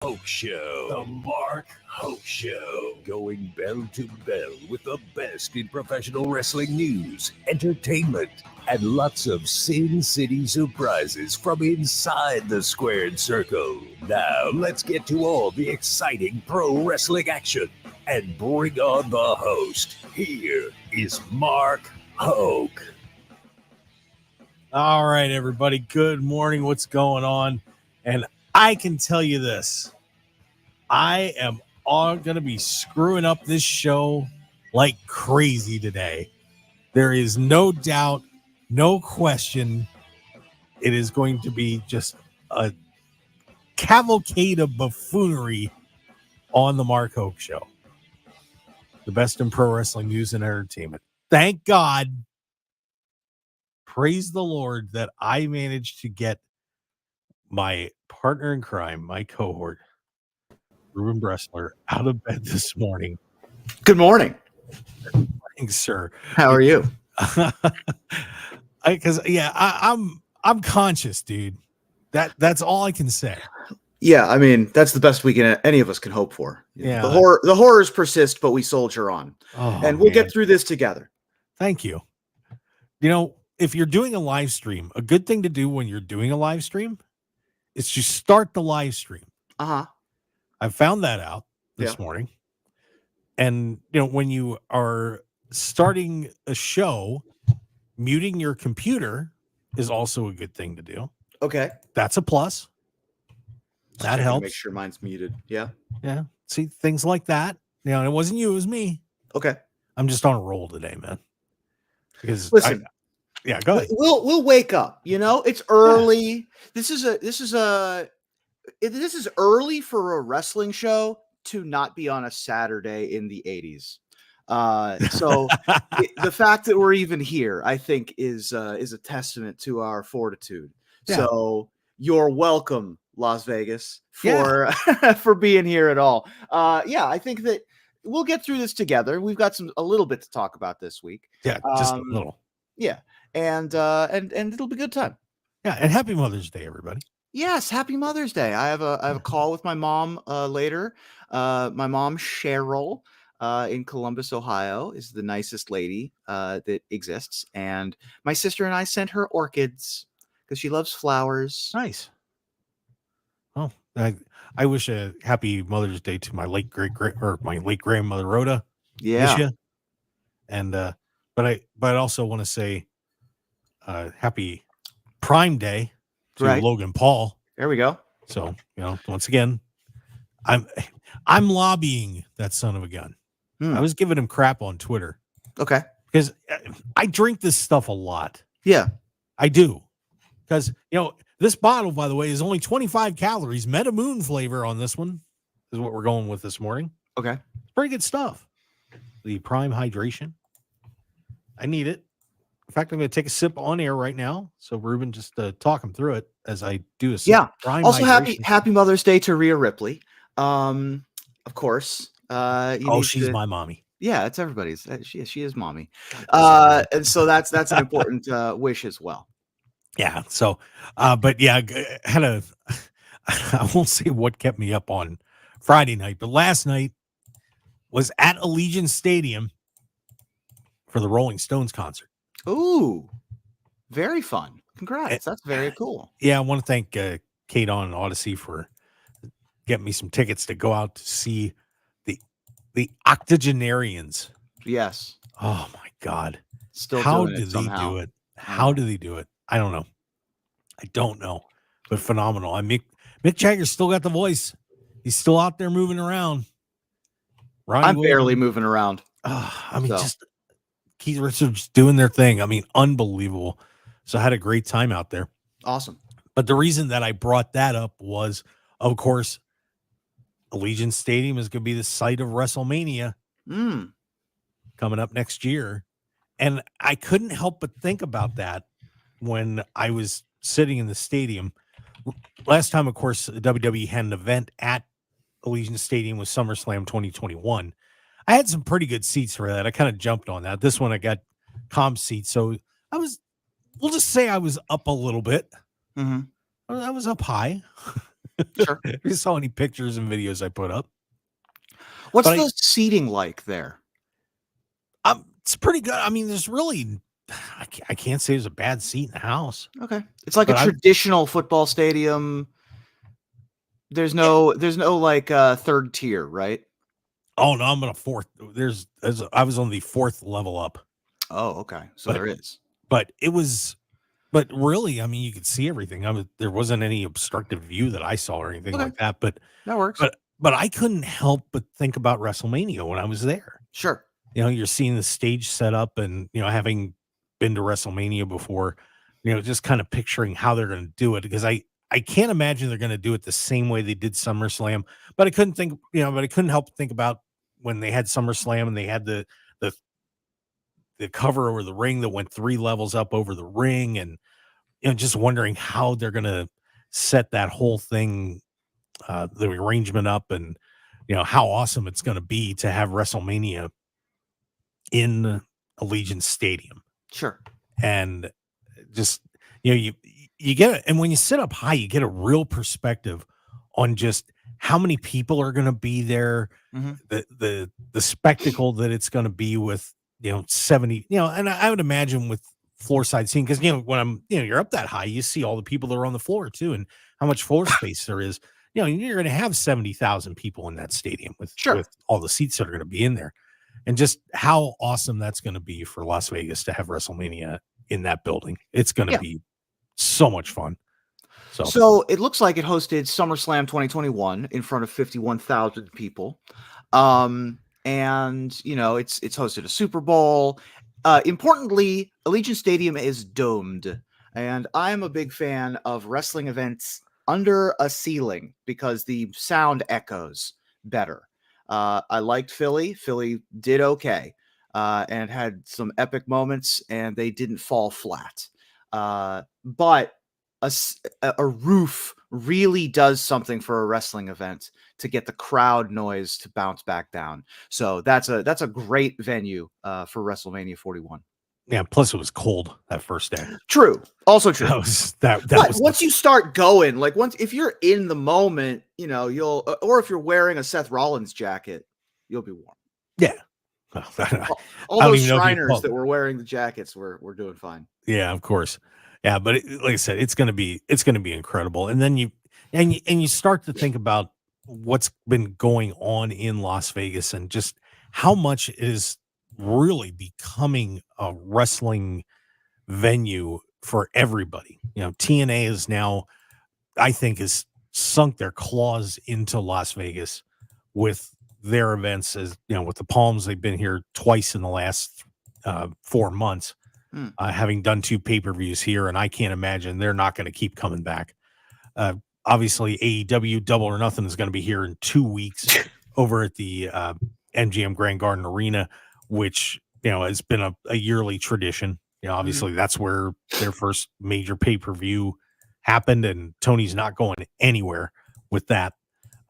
Hoke Show. The Mark Hoke Show. Going bell to bell with the best in professional wrestling news, entertainment, and lots of Sin City surprises from inside the squared circle. Now, let's get to all the exciting pro wrestling action and bring on the host. Here is Mark Hoke. All right, everybody. Good morning. What's going on? And I can tell you this. I am all going to be screwing up this show like crazy today. There is no doubt, no question. It is going to be just a cavalcade of buffoonery on the Mark Hoke Show. The best in pro wrestling news and entertainment. Thank God. Praise the Lord that I managed to get my partner in crime, my cohort, Reuben Bresler, out of bed this morning. Good morning. Good morning, sir. How are you? I'm conscious, dude. That's all I can say. Yeah, I mean, that's the best any of us can hope for. Yeah. The horrors persist, but we soldier on. And we'll get through this together. Thank you. You know, if you're doing a live stream, a good thing to do when you're doing a live stream is to start the live stream. Uh-huh. I found that out this morning. And, you know, when you are starting a show, muting your computer is also a good thing to do. Okay. That's a plus. That helps. Make sure mine's muted. Yeah. Yeah. See, things like that. You know, it wasn't you, it was me. Okay. I'm just on a roll today, man. Because listen, go ahead. We'll wake up. You know, it's early. Yeah. This is early for a wrestling show to not be on a Saturday in the 80s. So the fact that we're even here, I think, is a testament to our fortitude. Yeah. So you're welcome, Las Vegas, for for being here at all. I think that we'll get through this together. We've got a little bit to talk about this week. Yeah, just a little. Yeah, and it'll be a good time. Yeah, and happy Mother's Day, everybody. Yes, happy Mother's Day. I have a call with my mom later. My mom, Cheryl, in Columbus, Ohio, is the nicest lady that exists. And my sister and I sent her orchids because she loves flowers. Nice. Oh, I wish a happy Mother's Day to my late grandmother Rhoda. Yeah. And but I also want to say happy Prime Day to Logan Paul. There we go. So, you know, once again, I'm lobbying that son of a gun. I was giving him crap on Twitter. Okay. Because I drink this stuff a lot. Yeah. I do. Because, you know, this bottle, by the way, is only 25 calories. Meta Moon flavor on this one is what we're going with this morning. Okay. It's pretty good stuff. The Prime Hydration. I need it. In fact, I'm going to take a sip on air right now. So, Reuben, just talk him through it as I do a sip. Yeah. Prime also, Hydration. happy Mother's Day to Rhea Ripley. Of course. She's my mommy. Yeah, it's everybody's. She is mommy. And so that's an important wish as well. Yeah. So, but yeah, I won't say what kept me up on Friday night, but last night was at Allegiant Stadium for the Rolling Stones concert. Ooh, very fun. Congrats. That's very cool. Yeah. I want to thank KDAWN and Odyssey for getting me some tickets to go out to see the octogenarians. Yes. Oh my God. Still how doing did it they somehow. do it? How do they do it? I don't know, but phenomenal. Mick Jagger's still got the voice. He's still out there moving around. I'm barely moving around. Just Keith Richards doing their thing. I mean, unbelievable. So I had a great time out there. Awesome. But the reason that I brought that up was, of course, Allegiant Stadium is going to be the site of WrestleMania coming up next year. And I couldn't help but think about that when I was sitting in the stadium. Last time, of course, WWE had an event at Allegiant Stadium with SummerSlam 2021. I had some pretty good seats for that. I kind of jumped on that. This one I got comp seats. So we'll just say I was up a little bit. Mm-hmm. I was up high. Sure. If you saw any pictures and videos I put up. What's But the seating like there? it's pretty good. I mean, there's really, I can't say there's a bad seat in the house. Okay. It's like a But traditional football stadium. There's no like third tier, right? Oh no, I'm on a fourth. I was on the fourth level up, Oh, okay. So but there is. but it was, but really, I mean, you could see everything. There wasn't any obstructive view that I saw or anything Okay. like that. That works. But I couldn't help but think about WrestleMania when I was there. Sure. You know, you're seeing the stage set up, and having been to WrestleMania before, just kind of picturing how they're going to do it, because I can't imagine they're going to do it the same way they did SummerSlam. But I couldn't help but think about when they had SummerSlam and they had the cover over the ring that went 3 levels up over the ring, and just wondering how they're going to set that whole thing, the arrangement up, and how awesome it's going to be to have WrestleMania in Allegiant Stadium. Sure. And just you get it, and when you sit up high, you get a real perspective on just how many people are going to be there, the spectacle that it's going to be with 70, and I would imagine with floor side seating, because when I'm you're up that high, you see all the people that are on the floor too, and how much floor space there is. You're going to have 70,000 people in that stadium with all the seats that are going to be in there. And just how awesome that's going to be for Las Vegas to have WrestleMania in that building. It's going to be so much fun. So it looks like it hosted SummerSlam 2021 in front of 51,000 people. And it's hosted a Super Bowl. Importantly, Allegiant Stadium is domed. And I'm a big fan of wrestling events under a ceiling because the sound echoes better. I liked Philly. Philly did okay, and had some epic moments, and they didn't fall flat. But a roof really does something for a wrestling event to get the crowd noise to bounce back down. So that's a great venue for WrestleMania 41. Yeah, plus it was cold that first day. True. Also true. But once you start going, like if you're in the moment, you'll, or if you're wearing a Seth Rollins jacket, you'll be warm. Yeah. All those Shriners that were wearing the jackets were doing fine. Yeah, of course. Yeah, but like I said, it's gonna be incredible. And then you start to think about what's been going on in Las Vegas and just how much it is really becoming a wrestling venue for everybody. TNA is now, I think, has sunk their claws into Las Vegas with their events. As with the Palms, they've been here twice in the last 4 months, having done 2 pay-per-views here, and I can't imagine they're not going to keep coming back. Obviously, AEW Double or Nothing is going to be here in 2 weeks over at the MGM Grand Garden Arena, which has been a yearly tradition. Obviously that's where their first major pay-per-view happened, and Tony's not going anywhere with that.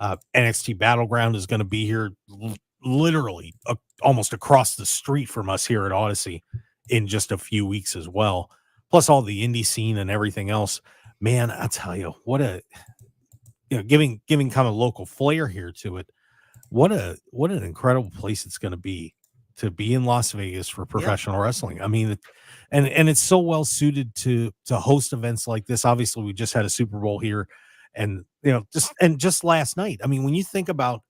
NXT Battleground is going to be here literally almost across the street from us here at Odyssey in just a few weeks as well. Plus all the indie scene and everything else. Man, I'll tell you, what giving kind of local flair here to it. What an incredible place it's going to be in Las Vegas for professional wrestling. I mean, and it's so well suited to host events like this. Obviously, we just had a Super Bowl here, and just last night. I mean, when you think about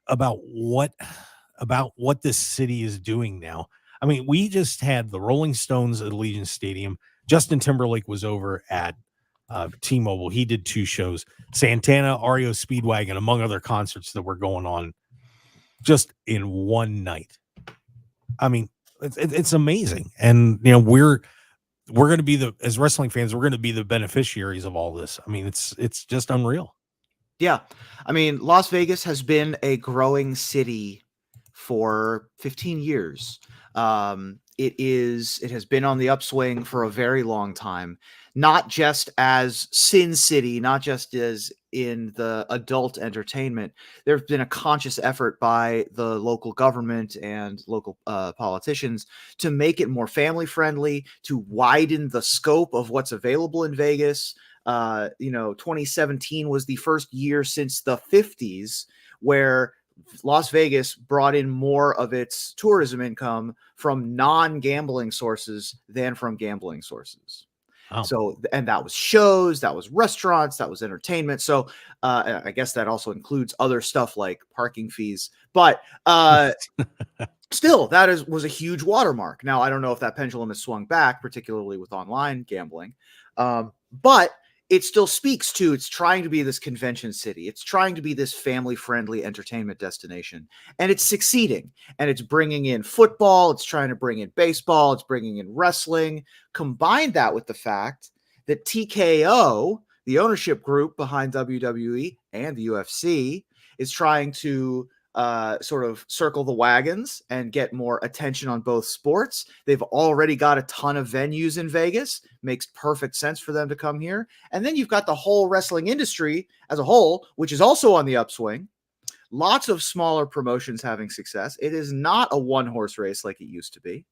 what this city is doing now. I mean, we just had the Rolling Stones at Allegiant Stadium. Justin Timberlake was over at T-Mobile. He did 2 shows. Santana, REO Speedwagon, among other concerts that were going on just in one night. I mean, it's amazing. And, we're going to be as wrestling fans, we're going to be the beneficiaries of all this. I mean, it's just unreal. Yeah. I mean, Las Vegas has been a growing city for 15 years. It has been on the upswing for a very long time, not just as Sin City, not just as in the adult entertainment. There's been a conscious effort by the local government and local politicians to make it more family friendly, to widen the scope of what's available in Vegas. 2017 was the first year since the 50s where Las Vegas brought in more of its tourism income from non-gambling sources than from gambling sources. Oh. So, and that was shows, that was restaurants, that was entertainment. So, I guess that also includes other stuff like parking fees. But still, that was a huge watermark. Now, I don't know if that pendulum has swung back, particularly with online gambling, but it still speaks to it's trying to be this convention city. It's trying to be this family-friendly entertainment destination, and it's succeeding. And it's bringing in football. It's trying to bring in baseball. It's bringing in wrestling. Combine that with the fact that TKO, the ownership group behind WWE and the UFC, is trying to sort of circle the wagons and get more attention on both sports. They've already got a ton of venues in Vegas. Makes perfect sense for them to come here. And then you've got the whole wrestling industry as a whole, which is also on the upswing. Lots of smaller promotions having success. It is not a one-horse race like it used to be.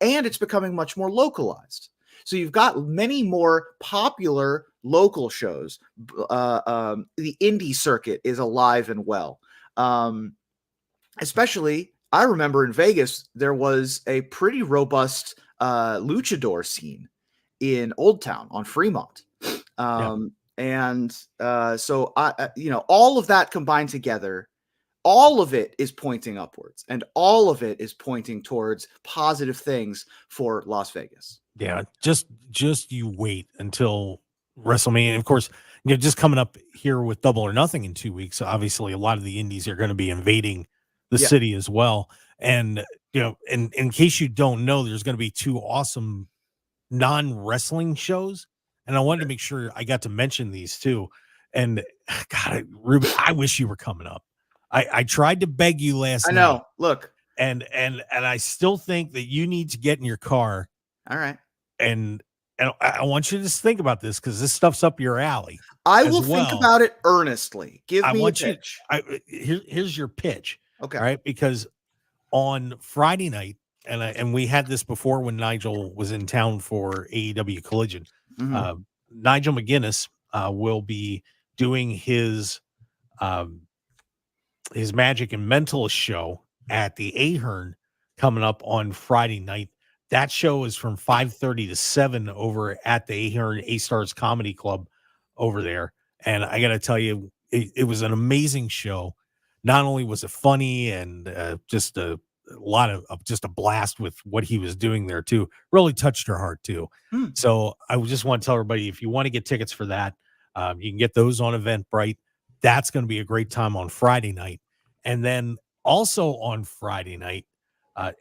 And it's becoming much more localized. So you've got many more popular local shows. The indie circuit is alive and well. Especially, I remember in Vegas, there was a pretty robust luchador scene in Old Town on Fremont. So all of that combined together, all of it is pointing upwards, and all of it is pointing towards positive things for Las Vegas. Yeah, just you wait until WrestleMania. And of course, just coming up here with Double or Nothing in 2 weeks. Obviously, a lot of the indies are going to be invading the city as well. And in case you don't know, there's going to be 2 awesome non-wrestling shows, and I wanted to make sure I got to mention these too. And God, Reuben, I wish you were coming up. I tried to beg you last night. I know. Look, and I still think that you need to get in your car. All right. And I want you to just think about this, because this stuff's up your alley. I will think about it earnestly. Give me a pitch. Here's your pitch. Okay. All right. Because on Friday night, and we had this before when Nigel was in town for AEW Collision, Nigel McGuinness will be doing his Magic and Mentalist show at the Ahern coming up on Friday night. That show is from 5:30 to 7 over at the Ahern A-Stars Comedy Club over there. And I got to tell you, it was an amazing show. Not only was it funny and just a lot of just a blast with what he was doing there too. Really touched her heart too. So I just want to tell everybody, if you want to get tickets for that, you can get those on Eventbrite. That's going to be a great time on Friday night. And then also on Friday night,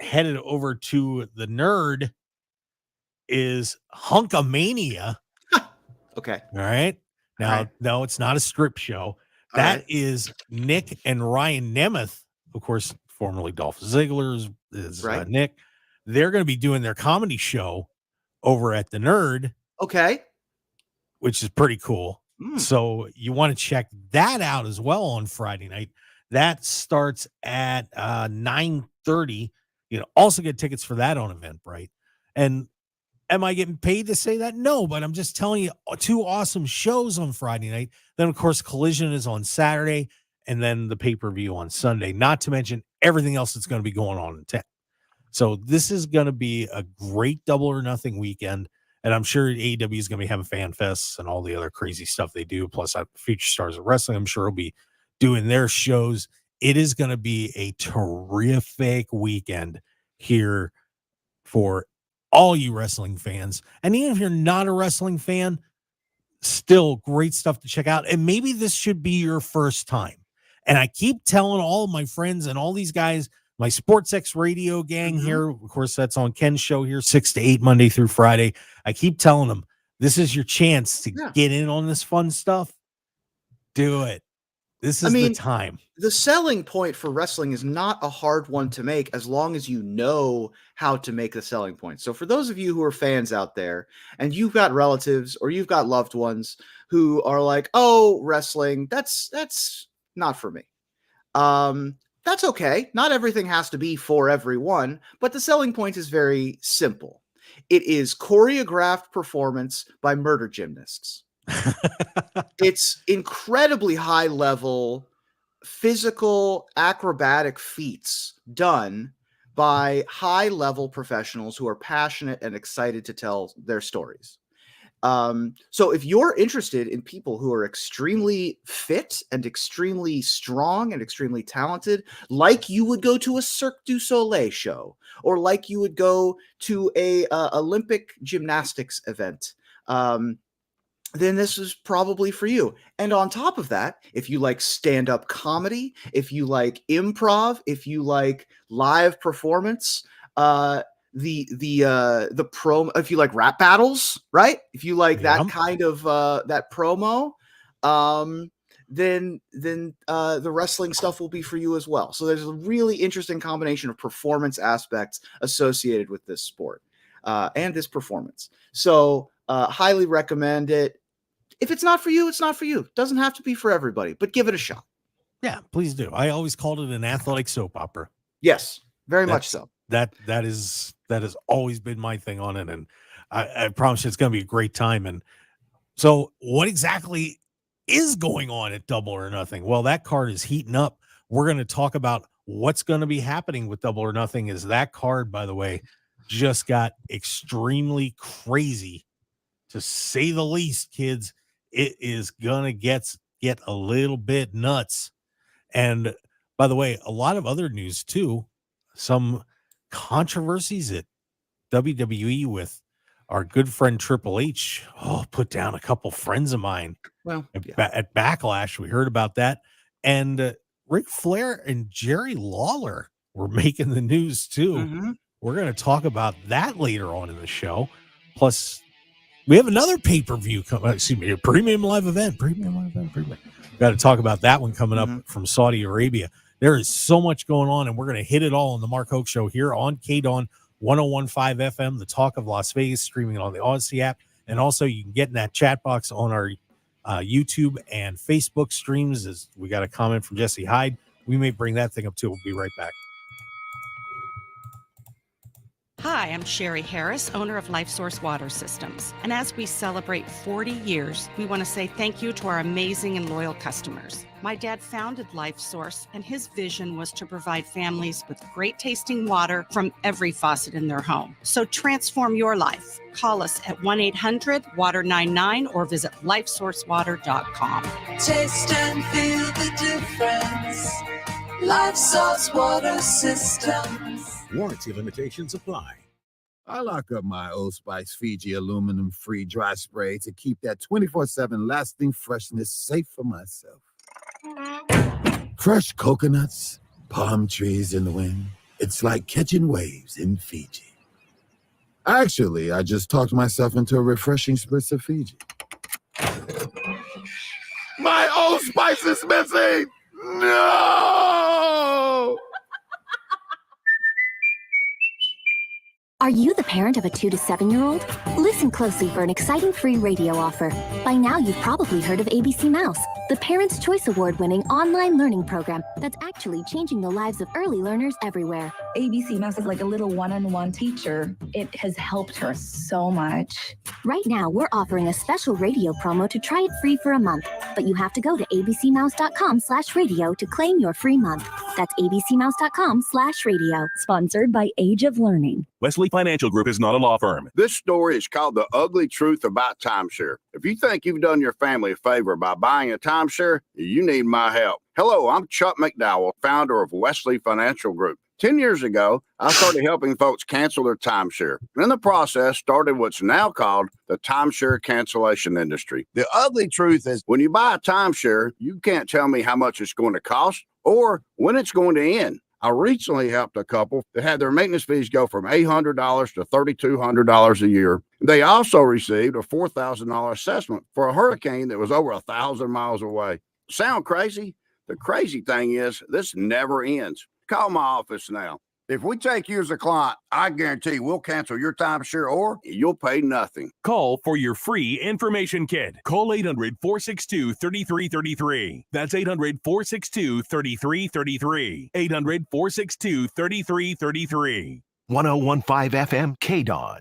headed over to the Nerd is Hunkamania. Okay. All right. Now, no, it's not a strip show. That is Nick and Ryan Nemeth, of course, formerly Dolph Ziggler is Nick. They're going to be doing their comedy show over at the Nerd. Okay. Which is pretty cool. So you want to check that out as well on Friday night. That starts at 9:30. You know, also get tickets for that on Eventbrite. And am I getting paid to say that? No, but I'm just telling you, 2 awesome shows on Friday night. Then, of course, Collision is on Saturday, and then the pay-per-view on Sunday, not to mention everything else that's going to be going on in town. So this is going to be a great Double or Nothing weekend, and I'm sure AEW is going to be having fan fests and all the other crazy stuff they do, plus Future Stars of Wrestling, I'm sure will be doing their shows. It is going to be a terrific weekend here for all you wrestling fans. And even if you're not a wrestling fan, still great stuff to check out. And maybe this should be your first time. And I keep telling all of my friends and all these guys, my SportsX radio gang here, of course, that's on Ken's show here, 6 to 8, Monday through Friday. I keep telling them, this is your chance to get in on this fun stuff. Do it. This is the time. The selling point for wrestling is not a hard one to make as long as you know how to make the selling point. So for those of you who are fans out there and you've got relatives or you've got loved ones who are like, oh, wrestling, that's not for me. That's okay. Not everything has to be for everyone, but the selling point is very simple. It is choreographed performance by murder gymnasts. It's incredibly high level physical acrobatic feats done by high level professionals who are passionate and excited to tell their stories. So if you're interested in people who are extremely fit and extremely strong and extremely talented, like you would go to a Cirque du Soleil show, or like you would go to a Olympic gymnastics event, then this is probably for you. And on top of that, if you like stand-up comedy, if you like improv, if you like live performance, the promo, if you like rap battles, right? If you like that kind of that promo, then the wrestling stuff will be for you as well. So there's a really interesting combination of performance aspects associated with this sport and this performance. So highly recommend it. If it's not for you, it's not for you. It doesn't have to be for everybody, but give it a shot. Yeah, please do. I always called it an athletic soap opera. Yes, very much so. That has always been my thing on it, and I promise you it's going to be a great time. And so, what exactly is going on at Double or Nothing? Well, that card is heating up. We're going to talk about what's going to be happening with Double or Nothing. Is that card, by the way, just got extremely crazy, to say the least, kids. It is gonna get a little bit nuts. And by the way, a lot of other news too. Some controversies at WWE with our good friend Triple H. Put down a couple friends of mine. Well, at Backlash, we heard about that. And Ric Flair and Jerry Lawler were making the news too. Mm-hmm. We're going to talk about that later on in the show. Plus, we have another pay-per-view a premium live event. Got to talk about that one coming up from Saudi Arabia. There is so much going on, and we're going to hit it all on the Mark Hoke Show here on KDAWN 101.5 FM, the talk of Las Vegas, streaming on the Odyssey app. And also, you can get in that chat box on our YouTube and Facebook streams. As we got a comment from Jesse Hyde. We may bring that thing up, too. We'll be right back. Hi, I'm Sherry Harris, owner of LifeSource Water Systems. And as we celebrate 40 years, we want to say thank you to our amazing and loyal customers. My dad founded LifeSource, and his vision was to provide families with great tasting water from every faucet in their home. So transform your life. Call us at 1-800-WATER-99 or visit lifesourcewater.com. Taste and feel the difference. LifeSource Water Systems. Warranty limitations apply. I lock up my Old Spice Fiji aluminum-free dry spray to keep that 24/7 lasting freshness safe for myself. Fresh coconuts, palm trees in the wind. It's like catching waves in Fiji. Actually, I just talked myself into a refreshing spritz of Fiji. My Old Spice is missing! No! Are you the parent of a 2 to 7-year-old? Listen closely for an exciting free radio offer. By now, you've probably heard of ABC Mouse, the Parents' Choice Award-winning online learning program that's actually changing the lives of early learners everywhere. ABC Mouse is like a little one-on-one teacher. It has helped her so much. Right now, we're offering a special radio promo to try it free for a month, but you have to go to abcmouse.com/radio to claim your free month. That's abcmouse.com/radio. Sponsored by Age of Learning. Wesley Financial Group is not a law firm. This story is called The Ugly Truth About Timeshare. If you think you've done your family a favor by buying a timeshare, you need my help. Hello, I'm Chuck McDowell, founder of Wesley Financial Group. 10 years ago, I started helping folks cancel their timeshare. And in the process, started what's now called the timeshare cancellation industry. The ugly truth is when you buy a timeshare, you can't tell me how much it's going to cost or when it's going to end. I recently helped a couple that had their maintenance fees go from $800 to $3,200 a year. They also received a $4,000 assessment for a hurricane that was over 1,000 miles away. Sound crazy? The crazy thing is this never ends. Call my office now. If we take you as a client, I guarantee we'll cancel your timeshare or you'll pay nothing. Call for your free information kit. Call 800-462-3333. That's 800-462-3333. 800-462-3333. 101.5 FM KDAWN.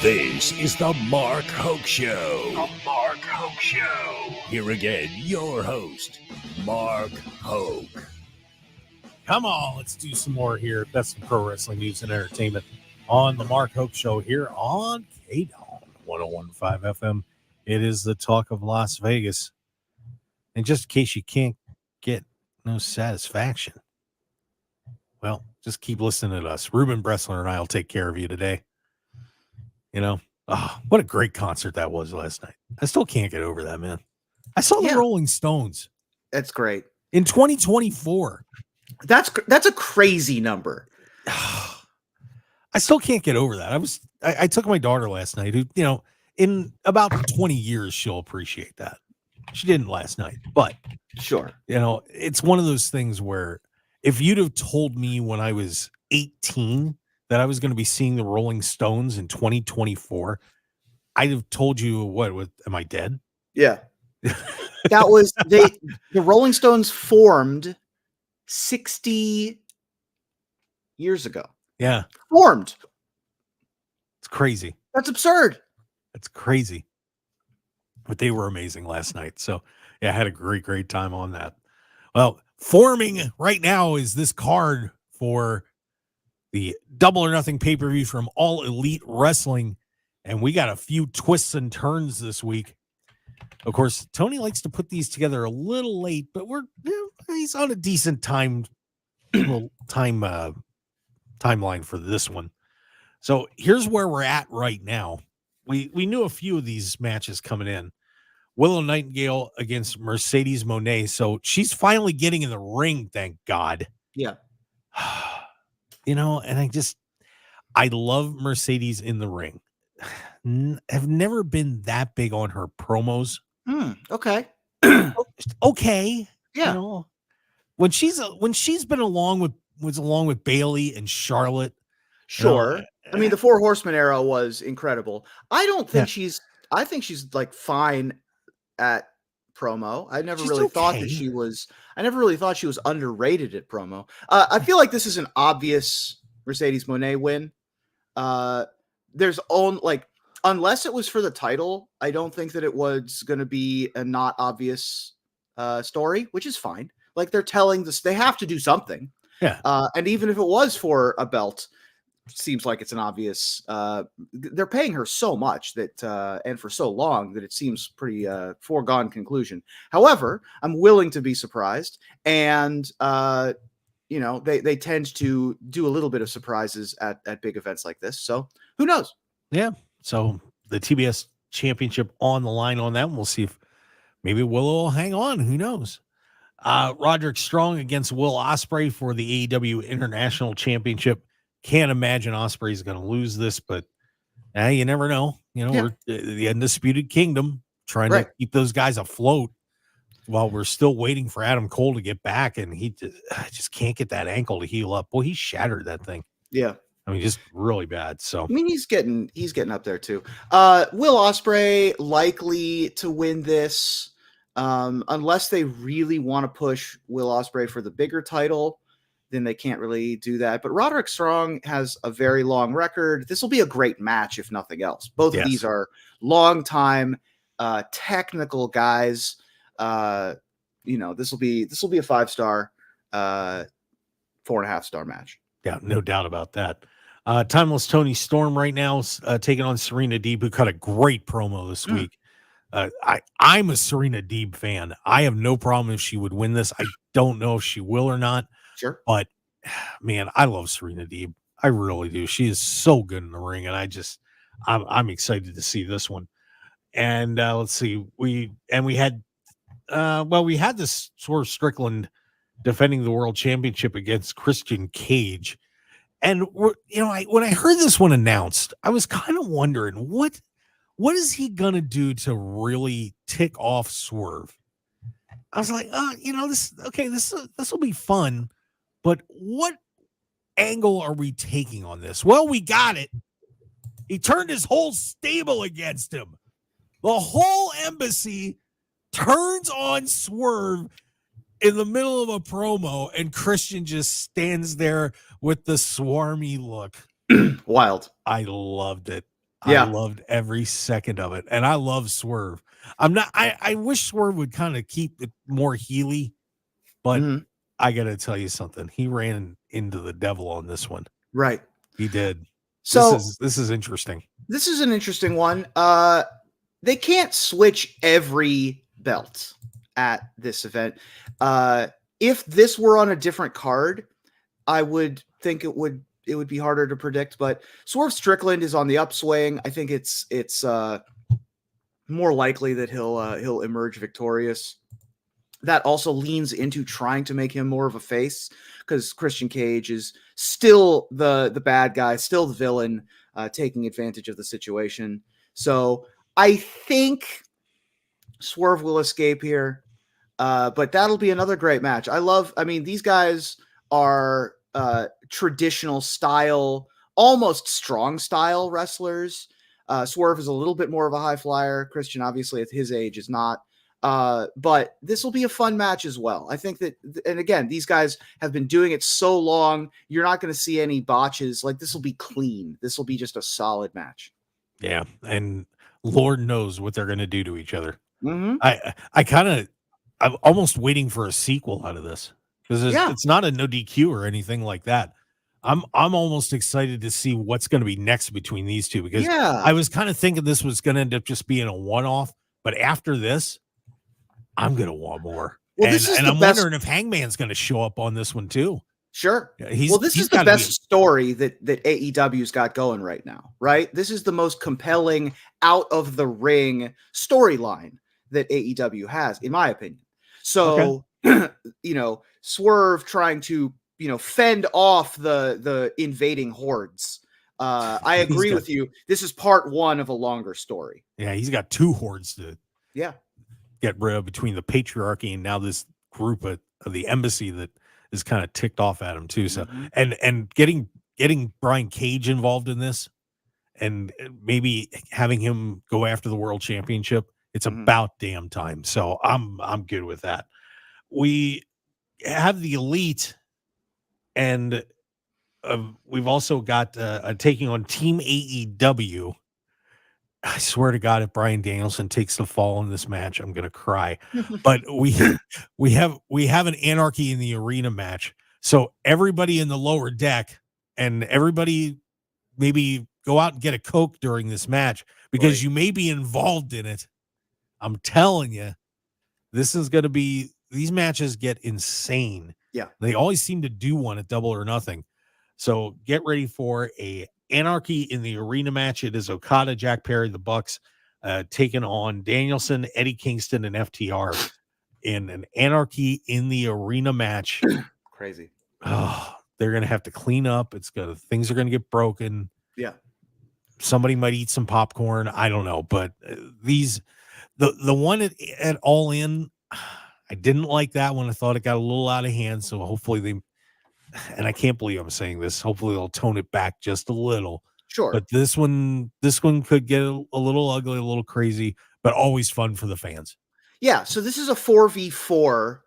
This is the Mark Hoke Show. The Mark Hoke Show. Here again, your host, Mark Hoke. Come on, let's do some more here. Best in pro wrestling news and entertainment on the Mark Hoke Show here on KDAWN 101.5 FM. It is the talk of Las Vegas. And just in case you can't get no satisfaction, well, just keep listening to us. Reuben, Bresler, and I will take care of you today. You know, what a great concert that was last night. I still can't get over that, man. I saw the Rolling Stones. That's great. In 2024. That's a crazy number. I still can't get over that. I took my daughter last night, who, you know, in about 20 years, she'll appreciate that. She didn't last night, but sure. You know, it's one of those things where if you'd have told me when I was 18 that I was going to be seeing the Rolling Stones in 2024, I'd have told you what am I dead? Yeah. That was the Rolling Stones formed 60 years ago. Yeah. Formed. It's crazy. That's absurd. That's crazy. But they were amazing last night. So, yeah, I had a great time on that. Well, forming right now is this card for the Double or Nothing pay-per-view from All Elite Wrestling. And we got a few twists and turns this week. Of course, Tony likes to put these together a little late, but he's on a decent timeline for this one. So here's where we're at right now. We knew a few of these matches coming in. Willow Nightingale against Mercedes Moné. So she's finally getting in the ring, thank God. Yeah. You know, and I love Mercedes in the ring. Have never been that big on her promos. Okay. Okay. Yeah. You know, when she's been along with Bailey and Charlotte. Sure. You know, I mean, the Four Horsemen era was incredible. I think she's like fine at promo. I never really thought that she was underrated at promo. I feel like this is an obvious Mercedes Moné win. Unless it was for the title, I don't think that it was going to be a not obvious story, which is fine. Like, they're telling this, they have to do something. Yeah. And even if it was for a belt, seems like it's an obvious, they're paying her so much that, and for so long that it seems pretty foregone conclusion. However, I'm willing to be surprised. And, you know, they tend to do a little bit of surprises at big events like this. So who knows? Yeah. So the TBS championship on the line on that one. We'll see if maybe Willow will hang on. Who knows? Roderick Strong against Will Ospreay for the AEW International Championship. Can't imagine Ospreay's going to lose this, but you never know. You know, we're the Undisputed Kingdom trying to keep those guys afloat while we're still waiting for Adam Cole to get back, and he just can't get that ankle to heal up. Boy, he shattered that thing. Yeah. I mean, just really bad. So I mean, he's getting up there too. Will Ospreay likely to win this, unless they really want to push Will Ospreay for the bigger title, then they can't really do that. But Roderick Strong has a very long record. This will be a great match, if nothing else. Both of these are long-time technical guys. You know, this will be a 5-star, 4.5-star match. Yeah, no doubt about that. Timeless Tony Storm right now taking on Serena Deeb, who cut a great promo this week. I'm a Serena Deeb fan. I have no problem if she would win this. I don't know if she will or not. Sure. But, man, I love Serena Deeb. I really do. She is so good in the ring, and I'm excited to see this one. And let's see. We had this Swerve Strickland defending the world championship against Christian Cage. And when I heard this one announced, I was kind of wondering what is he gonna do to really tick off Swerve? I was like, this will be fun, but what angle are we taking on this? Well, we got it. He turned his whole stable against him. The whole embassy turns on Swerve in the middle of a promo, and Christian just stands there with the swarmy look. Wild. I loved it. I loved every second of it. And I love Swerve. I wish Swerve would kind of keep it more heely, but I got to tell you something. He ran into the devil on this one. Right. He did. So this is interesting. This is an interesting one. They can't switch every belt at this event. If this were on a different card, I would think it would be harder to predict, but Swerve Strickland is on the upswing. I think it's more likely that he'll emerge victorious. That also leans into trying to make him more of a face, because Christian Cage is still the bad guy, still the villain, taking advantage of the situation. So I think Swerve will escape here, but that'll be another great match. These guys are traditional style, almost strong style wrestlers. Swerve is a little bit more of a high flyer. Christian, obviously, at his age, is not. But this will be a fun match as well. I think that, and again, these guys have been doing it so long, you're not going to see any botches. Like, this will be clean. This will be just a solid match. Yeah. And Lord knows what they're going to do to each other. Mm-hmm. I'm almost waiting for a sequel out of this, because it's not a no DQ or anything like that. I'm almost excited to see what's going to be next between these two, because I was kind of thinking this was going to end up just being a one-off, but after this, I'm going to want more. Well, and I'm wondering if Hangman's going to show up on this one too. Sure. This is the best story that AEW's got going right now, right? This is the most compelling out of the ring storyline that AEW has, in my opinion. So, Swerve trying to, fend off the invading hordes. I agree with you. This is part one of a longer story. Yeah, he's got two hordes to get rid of, between the patriarchy and now this group of the embassy that is kind of ticked off at him too. So and getting Brian Cage involved in this, and maybe having him go after the world championship, it's about damn time. So I'm good with that. We have the Elite, and we've also got taking on Team AEW. I swear to God, if Bryan Danielson takes the fall in this match, I'm gonna cry. But we have an Anarchy in the Arena match. So everybody in the lower deck and everybody maybe go out and get a Coke during this match, because you may be involved in it. I'm telling you, this is gonna be, these matches get insane. Yeah, they always seem to do one at Double or Nothing. So get ready for a Anarchy in the Arena match. It is Okada, Jack Perry, the Bucks, taking on Danielson, Eddie Kingston, and FTR in an Anarchy in the Arena match. Crazy. Oh, they're gonna have to clean up. Things are gonna get broken. Yeah. Somebody might eat some popcorn. I don't know, but the one at All In, I didn't like that one. I thought it got a little out of hand. So hopefully and I can't believe I'm saying this, hopefully they'll tone it back just a little. Sure. But this one could get a little ugly, a little crazy, but always fun for the fans. Yeah. So this is a 4v4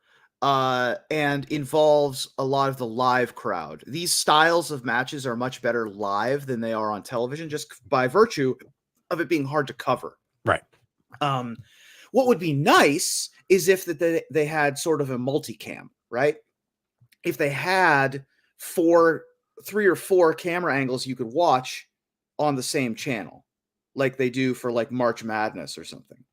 and involves a lot of the live crowd. These styles of matches are much better live than they are on television, just by virtue of it being hard to cover. Right. What would be nice is if they had sort of a multicam, right? If they had 3 or 4 camera angles you could watch on the same channel, like they do for like March Madness or something.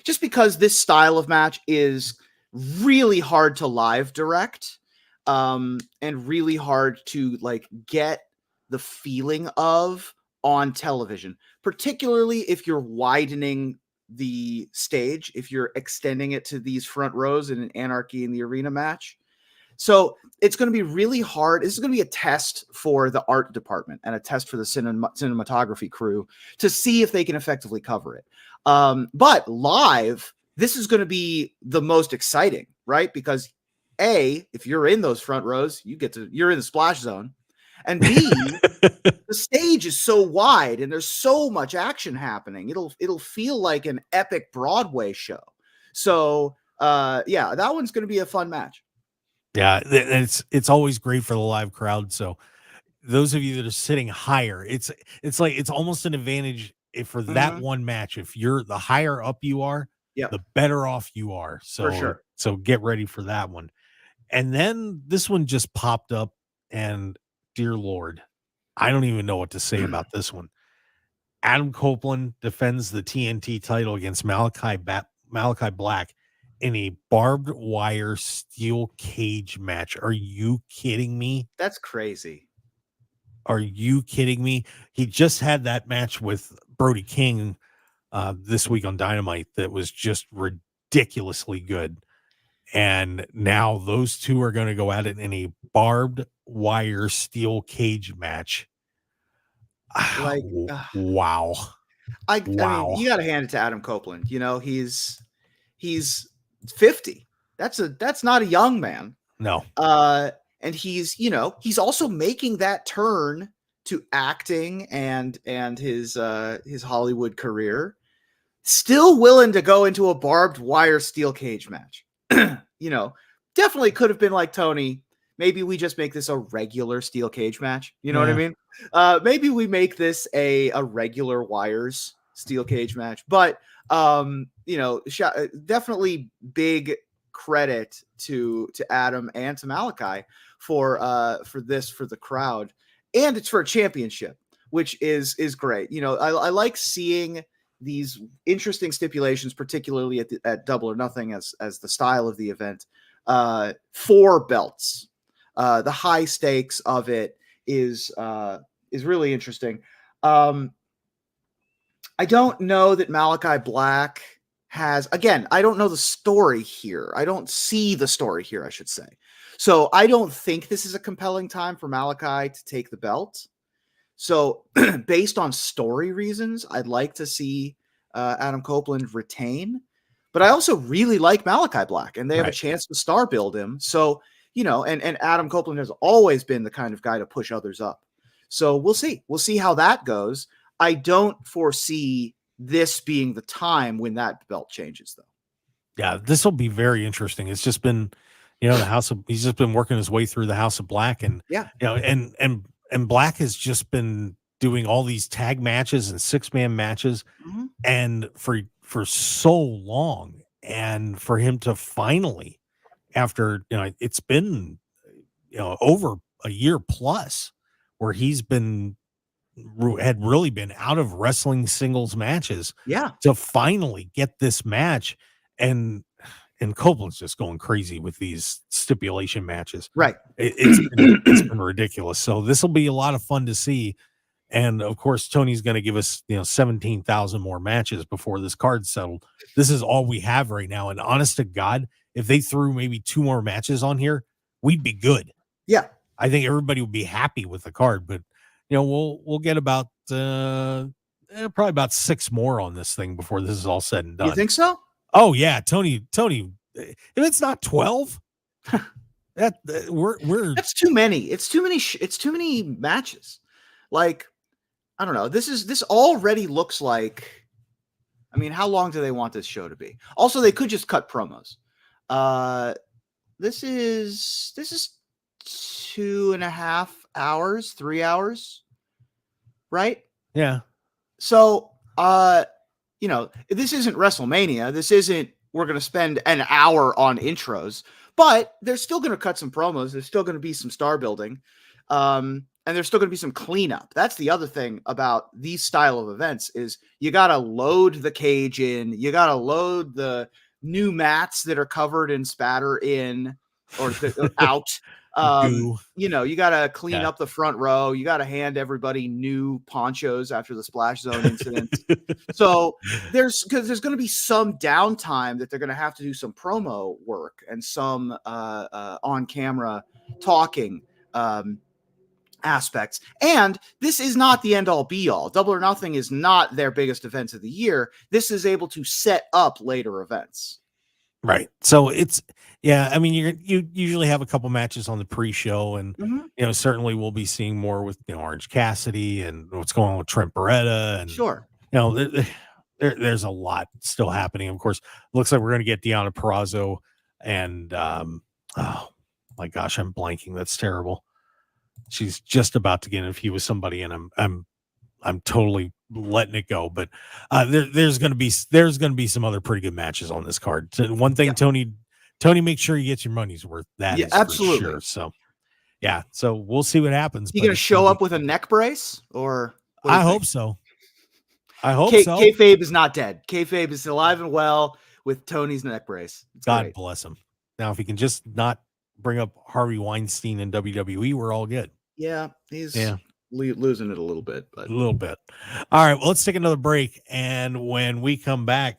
Just because this style of match is really hard to live direct, and really hard to like get the feeling of on television, particularly if you're widening the stage, if you're extending it to these front rows in an Anarchy in the Arena match. So it's going to be really hard. This is going to be a test for the art department and a test for the cinematography crew to see if they can effectively cover it. But live, this is going to be the most exciting, right? Because A, if you're in those front rows, you're in the splash zone. And B, the stage is so wide and there's so much action happening. It'll feel like an epic Broadway show. So that one's going to be a fun match. Yeah, it's always great for the live crowd. So those of you that are sitting higher, it's like it's almost an advantage for that one match. If you're the higher up you are, Yep. the better off you are. For sure. So get ready for that one. And then this one just popped up, and dear Lord, I don't even know what to say about this one. Adam Copeland defends the TNT title against Malachi Black in a barbed wire steel cage match. Are you kidding me? That's crazy. Are you kidding me? He just had that match with Brody King this week on Dynamite that was just ridiculously good. And now those two are going to go at it in a barbed wire steel cage match. Like, wow. I mean, you got to hand it to Adam Copeland. You know, he's 50. That's not a young man. No. And he's also making that turn to acting and his Hollywood career. Still willing to go into a barbed wire steel cage match. Definitely could have been like, Tony, maybe we just make this a regular steel cage match. You know what I mean? Maybe we make this a regular wires steel cage match. But, definitely big credit to Adam and to Malachi for the crowd. And it's for a championship, which is great. I like seeing these interesting stipulations, particularly at Double or Nothing as the style of the event, 4 belts. The high stakes of it is really interesting. I don't know that Malachi Black has, again, I don't know the story here. I don't see the story here, I should say. So I don't think this is a compelling time for Malachi to take the belt. So based on story reasons, I'd like to see Adam Copeland retain, but I also really like Malachi Black, and they have a chance to star build him. So, and Adam Copeland has always been the kind of guy to push others up. So we'll see how that goes. I don't foresee this being the time when that belt changes, though. Yeah, this will be very interesting. It's just been, he's just been working his way through the House of Black, and and Black has just been doing all these tag matches and 6-man matches, and for so long, and for him to finally, after it's been over a year plus, where he's had really been out of wrestling singles matches, to finally get this match, and Copeland's just going crazy with these stipulation matches. Right. It's been ridiculous. So this will be a lot of fun to see. And of course, Tony's going to give us, 17,000 more matches before this card's settled. This is all we have right now. And honest to God, if they threw maybe 2 more matches on here, we'd be good. Yeah. I think everybody would be happy with the card, but we'll get about, probably about 6 more on this thing before this is all said and done. You think so? Oh yeah. Tony, if it's not 12, that's too many. It's too many matches. Like, I don't know. This already looks like, I mean, how long do they want this show to be? Also, they could just cut promos. This is 2.5 hours, 3 hours, right? Yeah. So, this isn't WrestleMania. This isn't, we're going to spend an hour on intros, but they're still going to cut some promos. There's still going to be some star building. And there's still going to be some cleanup. That's the other thing about these style of events is you got to load the cage in. You got to load the new mats that are covered in spatter in or out. You got to clean up the front row. You got to hand everybody new ponchos after the Splash Zone incident. So there's going to be some downtime that they're going to have to do some promo work and some on camera talking aspects. And this is not the end all be all. Double or Nothing is not their biggest events of the year. This is able to set up later events. Right. So it's, I mean, you usually have a couple matches on the pre-show, and certainly we'll be seeing more with Orange Cassidy and what's going on with Trent Beretta, and sure, there's a lot still happening. Of course, looks like we're going to get Deonna Purrazzo, and oh my gosh, I'm blanking. That's terrible. She's just about to get in a feud with somebody, and I'm totally letting it go. But there's gonna be some other pretty good matches on this card. One thing, Tony, make sure you get your money's worth. That is absolutely. for sure. So yeah, so we'll see what happens. You gonna show up with a neck brace, or I hope so. I hope so. Kayfabe is not dead. Kayfabe is alive and well with Tony's neck brace. It's God great. bless him. Now, if he can just not bring up Harvey Weinstein in WWE, we're all good. Yeah, he's losing it a little bit, but a little bit. All right, well, let's take another break, and when we come back,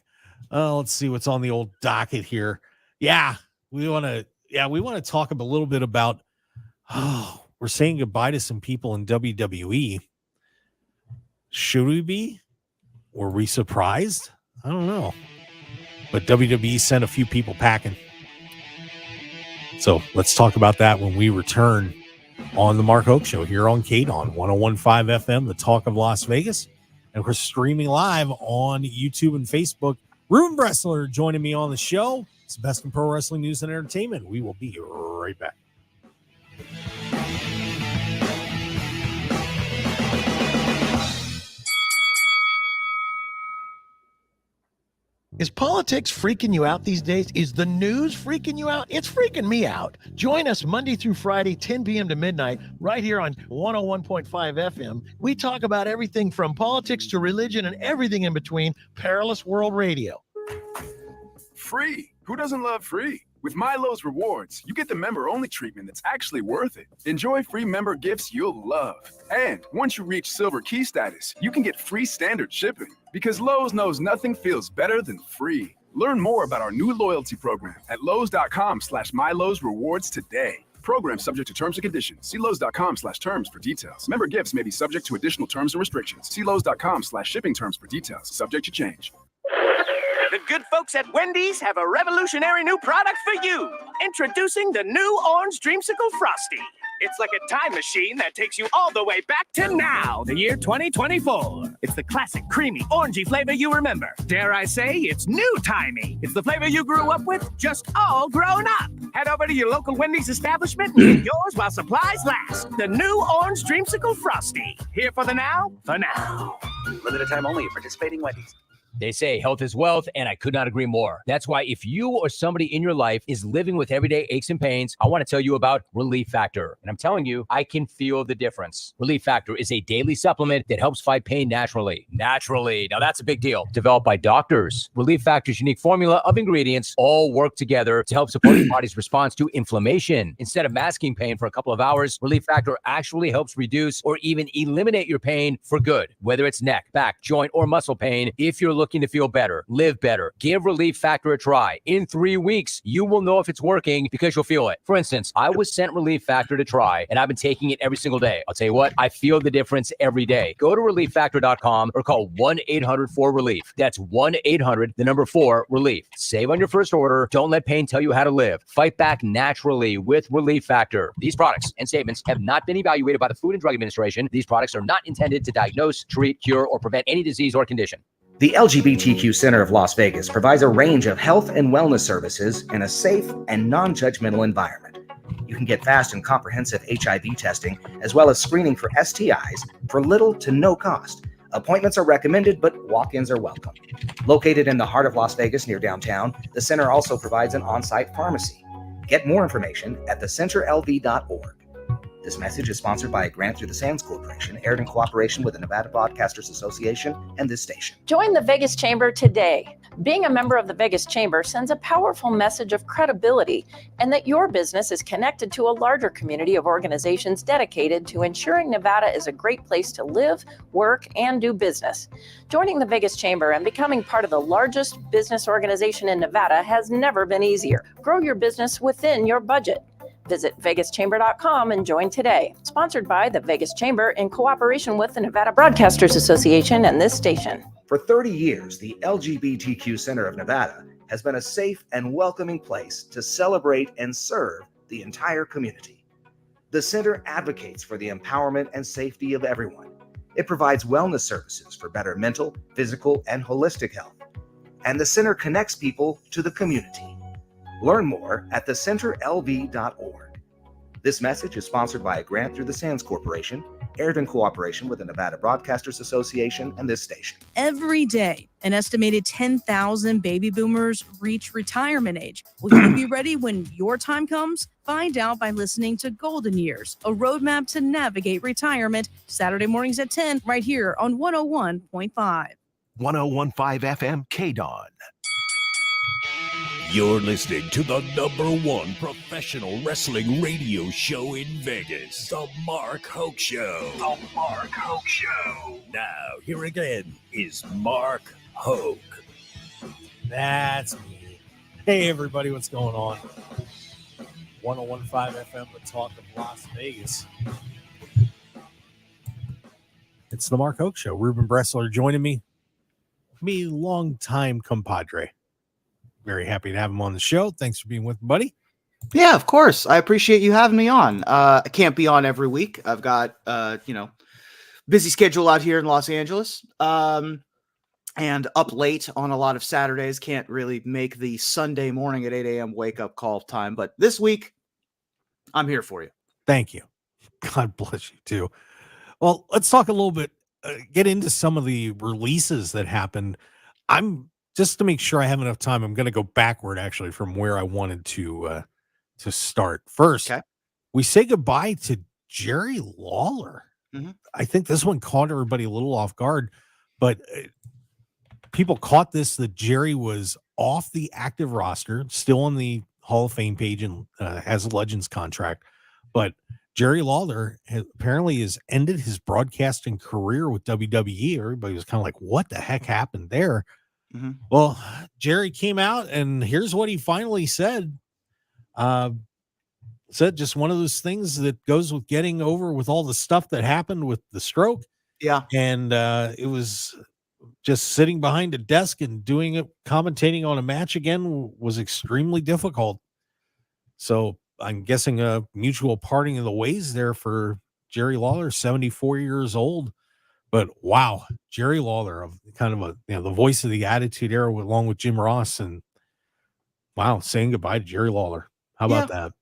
let's see what's on the old docket here. We want to talk a little bit about. We're saying goodbye to some people in WWE. Should we be? Were we surprised? I don't know. But WWE sent a few people packing. So let's talk about that when we return on the Mark Hoke Show here on KDAWN 101.5 FM, the talk of Las Vegas. And we're streaming live on YouTube and Facebook. Reuben Bresler joining me on the show. It's the best in pro wrestling news and entertainment. We will be right back. Is politics freaking you out these days? Is the news freaking you out? It's freaking me out. Join us Monday through Friday, 10 p.m. to midnight, right here on 101.5 FM. We talk about everything from politics to religion and everything in between. Perilous World Radio. Free. Who doesn't love free? With Milo's Rewards, you get the member-only treatment that's actually worth it. Enjoy free member gifts you'll love. And once you reach Silver Key status, you can get free standard shipping. Because Lowe's knows nothing feels better than free. Learn more about our new loyalty program at Lowe's.com/MyLowe's Rewards today. Program subject to terms and conditions. See Lowe's.com/terms for details. Member gifts may be subject to additional terms and restrictions. See Lowe's.com/shipping terms for details. Subject to change. The good folks at Wendy's have a revolutionary new product for you. Introducing the new Orange Dreamsicle Frosty. It's like a time machine that takes you all the way back to now, the year 2024. It's the classic, creamy, orangey flavor you remember. Dare I say, it's new-timey. It's the flavor you grew up with, just all grown up. Head over to your local Wendy's establishment and get yours while supplies last. The new Orange Dreamsicle Frosty. Here for the now, for now. Limited time only at participating Wendy's. They say health is wealth, and I could not agree more. That's why if you or somebody in your life is living with everyday aches and pains, I want to tell you about Relief Factor. And I'm telling you, I can feel the difference. Relief Factor is a daily supplement that helps fight pain naturally. Naturally. Now, that's a big deal. Developed by doctors. Relief Factor's unique formula of ingredients all work together to help support your body's response to inflammation. Instead of masking pain for a couple of hours, Relief Factor actually helps reduce or even eliminate your pain for good. Whether it's neck, back, joint, or muscle pain, if you're looking to feel better, live better, give Relief Factor a try. In 3 weeks, you will know if it's working because you'll feel it. For instance, I was sent Relief Factor to try, and I've been taking it every single day. I'll tell you what, I feel the difference every day. Go to ReliefFactor.com or call 1-800-4RELIEF. That's 1-800-4-RELIEF. Save on your first order. Don't let pain tell you how to live. Fight back naturally with Relief Factor. These products and statements have not been evaluated by the Food and Drug Administration. These products are not intended to diagnose, treat, cure, or prevent any disease or condition. The LGBTQ Center of Las Vegas provides a range of health and wellness services in a safe and non-judgmental environment. You can get fast and comprehensive HIV testing, as well as screening for STIs for little to no cost. Appointments are recommended, but walk-ins are welcome. Located in the heart of Las Vegas near downtown, the center also provides an on-site pharmacy. Get more information at thecenterlv.org. This message is sponsored by a grant through the Sands Corporation, aired in cooperation with the Nevada Broadcasters Association and this station. Join the Vegas Chamber today. Being a member of the Vegas Chamber sends a powerful message of credibility and that your business is connected to a larger community of organizations dedicated to ensuring Nevada is a great place to live, work, and do business. Joining the Vegas Chamber and becoming part of the largest business organization in Nevada has never been easier. Grow your business within your budget. Visit VegasChamber.com and join today. Sponsored by the Vegas Chamber in cooperation with the Nevada Broadcasters Association and this station. For 30 years, the LGBTQ Center of Nevada has been a safe and welcoming place to celebrate and serve the entire community. The center advocates for the empowerment and safety of everyone. It provides wellness services for better mental, physical, and holistic health. And the center connects people to the community. Learn more at thecenterlv.org. This message is sponsored by a grant through the Sands Corporation, aired in cooperation with the Nevada Broadcasters Association and this station. Every day, an estimated 10,000 baby boomers reach retirement age. Will you be ready when your time comes? Find out by listening to Golden Years, a roadmap to navigate retirement, Saturday mornings at 10, right here on 101.5. 1015 FM KDAWN. You're listening to the #1 professional wrestling radio show in Vegas, The Mark Hoke Show. The Mark Hoke Show. Now, here again is Mark Hoke. That's me. Hey, everybody, what's going on? 1015 FM, the talk of Las Vegas. It's the Mark Hoke Show. Reuben Bresler joining me. Me, longtime compadre. Very happy to have him on the show. Thanks for being with me, buddy. Yeah, of course. I appreciate you having me on. I can't be on every week. I've got, busy schedule out here in Los Angeles. And up late on a lot of Saturdays. Can't really make the Sunday morning at 8 a.m. wake up call time. But this week, I'm here for you. Thank you. God bless you, too. Well, let's talk a little bit, get into some of the releases that happened. Just to make sure I have enough time, I'm going to go backward, actually, from where I wanted to start. First, we say goodbye to Jerry Lawler. Mm-hmm. I think this one caught everybody a little off guard, but people caught this, that Jerry was off the active roster, still on the Hall of Fame page and has a Legends contract. But Jerry Lawler apparently has ended his broadcasting career with WWE. Everybody was kind of like, what the heck happened there? Mm-hmm. Well, Jerry came out, and here's what he finally said. Said just one of those things that goes with getting over with all the stuff that happened with the stroke. Yeah. And it was just sitting behind a desk and doing it, commentating on a match again was extremely difficult. So I'm guessing a mutual parting of the ways there for Jerry Lawler, 74 years old. But wow, Jerry Lawler, kind of the voice of the Attitude Era, along with Jim Ross, and wow, saying goodbye to Jerry Lawler. How about that?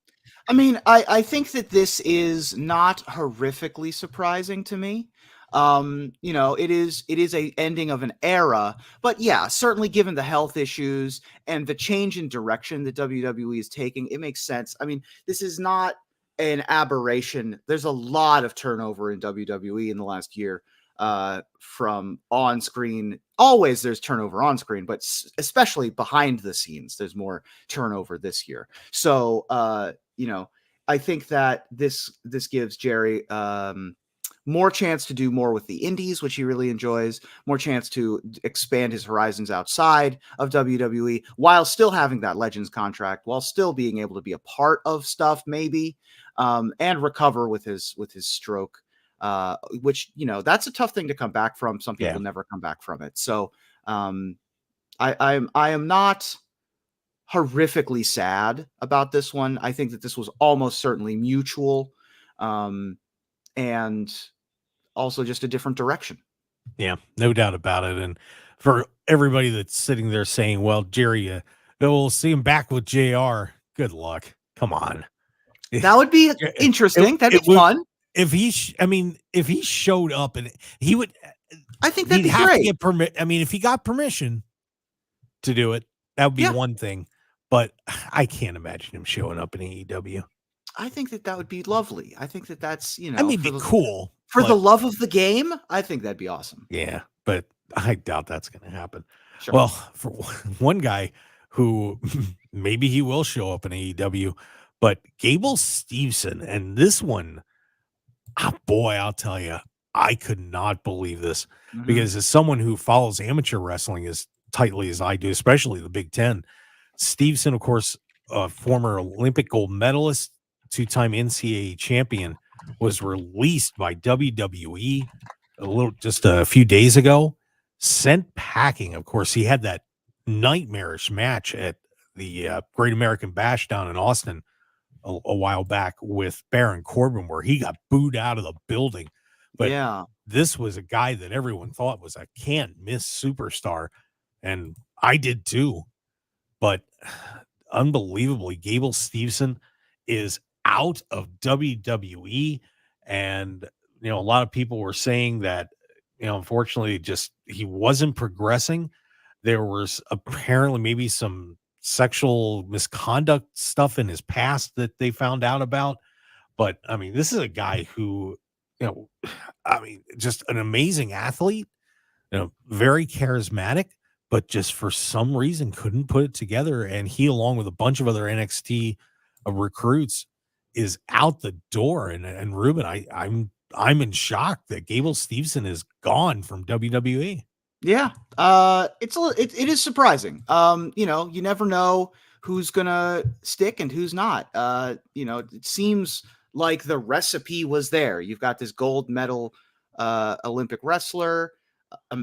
I mean, I think that this is not horrifically surprising to me. It is a ending of an era, but yeah, certainly given the health issues and the change in direction that WWE is taking, it makes sense. I mean, this is not an aberration. There's a lot of turnover in WWE in the last year. From on screen, always there's turnover on screen, but especially behind the scenes, there's more turnover this year. So, I think that this gives Jerry more chance to do more with the indies, which he really enjoys, more chance to expand his horizons outside of WWE while still having that Legends contract, while still being able to be a part of stuff maybe, and recover with his stroke. Which, that's a tough thing to come back from. Some people never come back from it. So I am not horrifically sad about this one. I think that this was almost certainly mutual, and also just a different direction. Yeah, no doubt about it. And for everybody that's sitting there saying, well, Jerry, we'll see him back with JR. Good luck. Come on. That would be interesting. That'd be fun. If he showed up, and he would, I think that'd be great. If he got permission to do it, that would be one thing. But I can't imagine him showing up in AEW. I think that would be lovely. I think that's cool for the love of the game. I think that'd be awesome. Yeah, but I doubt that's going to happen. Sure. Well, for one guy who maybe he will show up in AEW, but Gable Steveson, and this one. Boy, I'll tell you, I could not believe this because as someone who follows amateur wrestling as tightly as I do, especially the Big Ten, Steveson, of course, a former Olympic gold medalist, two-time NCAA champion, was released by WWE just a few days ago, sent packing. Of course, he had that nightmarish match at the Great American Bash down in Austin a while back with Baron Corbin, where he got booed out of the building. But this was a guy that everyone thought was a can't miss superstar, and I did too. But unbelievably, Gable Steveson is out of WWE. And, a lot of people were saying that, unfortunately, just he wasn't progressing. There was apparently maybe some sexual misconduct stuff in his past that they found out about. But I mean, this is a guy who, just an amazing athlete, very charismatic, but just for some reason couldn't put it together. And he, along with a bunch of other NXT recruits, is out the door. And Reuben, I'm in shock that Gable Steveson is gone from WWE. Yeah. It is surprising. You never know who's gonna stick and who's not. It seems like the recipe was there. You've got this gold medal Olympic wrestler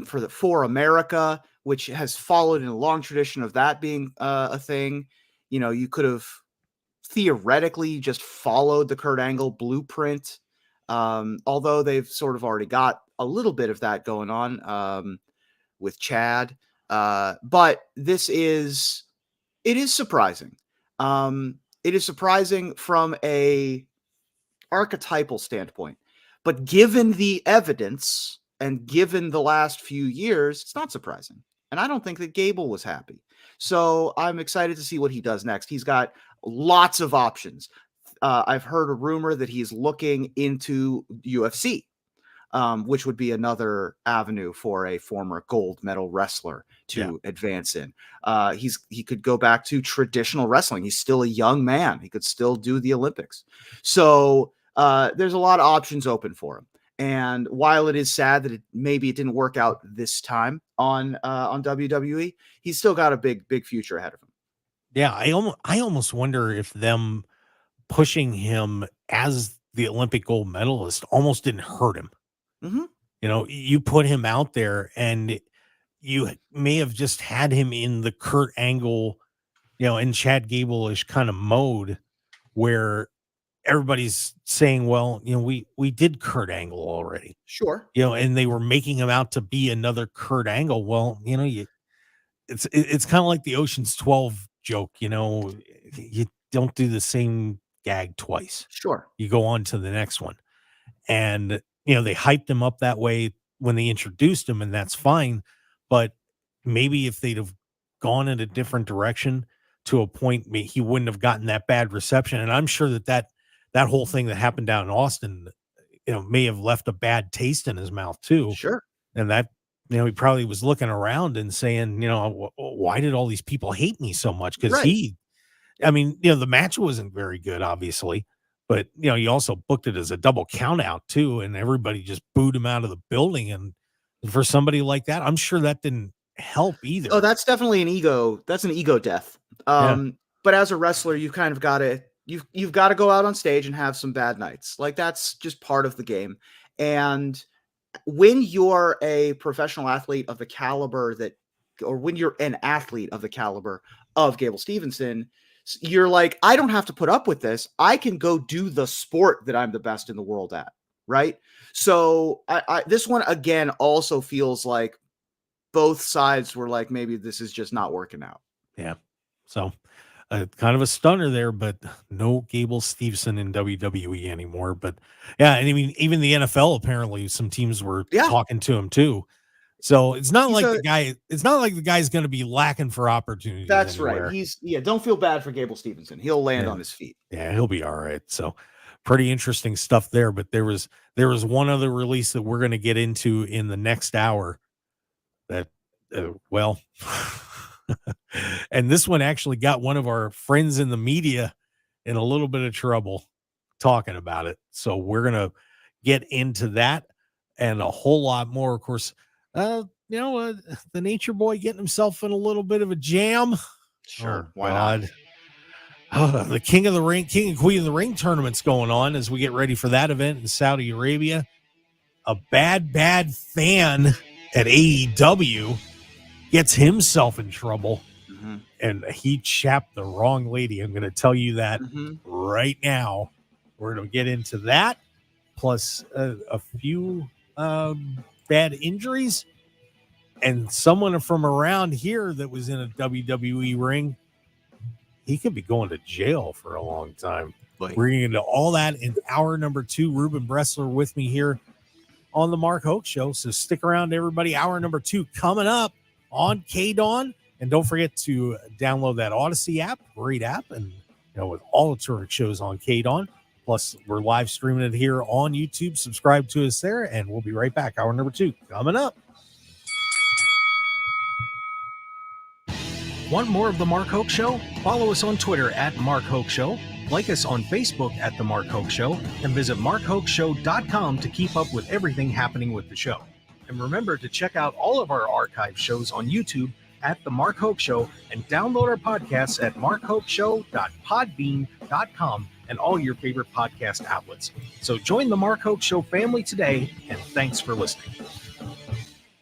for America, which has followed in a long tradition of that being a thing. You could have theoretically just followed the Kurt Angle blueprint, although they've sort of already got a little bit of that going on with Chad. But it is surprising. It is surprising from a archetypal standpoint, but given the evidence and given the last few years, it's not surprising. And I don't think that Gable was happy. So I'm excited to see what he does next. He's got lots of options. I've heard a rumor that he's looking into UFC, which would be another avenue for a former gold medal wrestler to advance in. He could go back to traditional wrestling. He's still a young man. He could still do the Olympics. So there's a lot of options open for him. And while it is sad that maybe it didn't work out this time on WWE, he's still got a big future ahead of him. Yeah, I almost wonder if them pushing him as the Olympic gold medalist almost didn't hurt him. Mm-hmm. You put him out there and you may have just had him in the Kurt Angle, in Chad Gable-ish kind of mode where everybody's saying, well, we did Kurt Angle already. Sure. And they were making him out to be another Kurt Angle. Well, it's kind of like the Ocean's 12 joke, you don't do the same gag twice. Sure. You go on to the next one. And, they hyped him up that way when they introduced him, and that's fine. But maybe if they'd have gone in a different direction to a point, he wouldn't have gotten that bad reception. And I'm sure that whole thing that happened down in Austin, may have left a bad taste in his mouth too. Sure. And that, he probably was looking around and saying, why did all these people hate me so much? Because the match wasn't very good, obviously, but he also booked it as a double count out too. And everybody just booed him out of the building. And for somebody like that, I'm sure that didn't help either. Oh, that's definitely an ego. That's an ego death. But as a wrestler, you've kind of got to, you've got to go out on stage and have some bad nights. Like that's just part of the game. And when you're a professional athlete of the caliber or when you're an athlete of the caliber of Gable Steveson, you're like, I don't have to put up with this. I can go do the sport that I'm the best in the world at. Right. So this one again also feels like both sides were like, maybe this is just not working out. Yeah. So kind of a stunner there, but no Gable Steveson in WWE anymore. But yeah, and I mean, even the NFL, apparently some teams were talking to him too. So it's not like the guy's going to be lacking for opportunities. That's anywhere. Right. Don't feel bad for Gable Steveson. He'll land on his feet. Yeah, he'll be all right. So pretty interesting stuff there. But there was one other release that we're going to get into in the next hour that, and this one actually got one of our friends in the media in a little bit of trouble talking about it. So we're going to get into that and a whole lot more. Of course, the Nature Boy getting himself in a little bit of a jam. Sure. Why not? The King and Queen of the Ring tournament's going on as we get ready for that event in Saudi Arabia. A bad fan at AEW gets himself in trouble, and he chapped the wrong lady. I'm going to tell you that right now. We're going to get into that, plus a few bad injuries, and someone from around here that was in a WWE ring. He could be going to jail for a long time. Boy. We're going to get into all that in hour number 2. Reuben Bresler with me here on the Mark Hoke Show. So stick around, everybody. Hour number 2 coming up on KDAWN. And don't forget to download that Odyssey app, great app, and with all the terrific shows on KDAWN. Plus, we're live streaming it here on YouTube. Subscribe to us there, and we'll be right back. Hour number 2 coming up. Want more of The Mark Hoke Show? Follow us on Twitter at Mark Hoke Show, like us on Facebook at The Mark Hoke Show, and visit markhokeshow.com to keep up with everything happening with the show. And remember to check out all of our archive shows on YouTube at The Mark Hoke Show, and download our podcasts at markhokeshow.podbean.com and all your favorite podcast outlets. So join the Mark Hoke Show family today, and thanks for listening.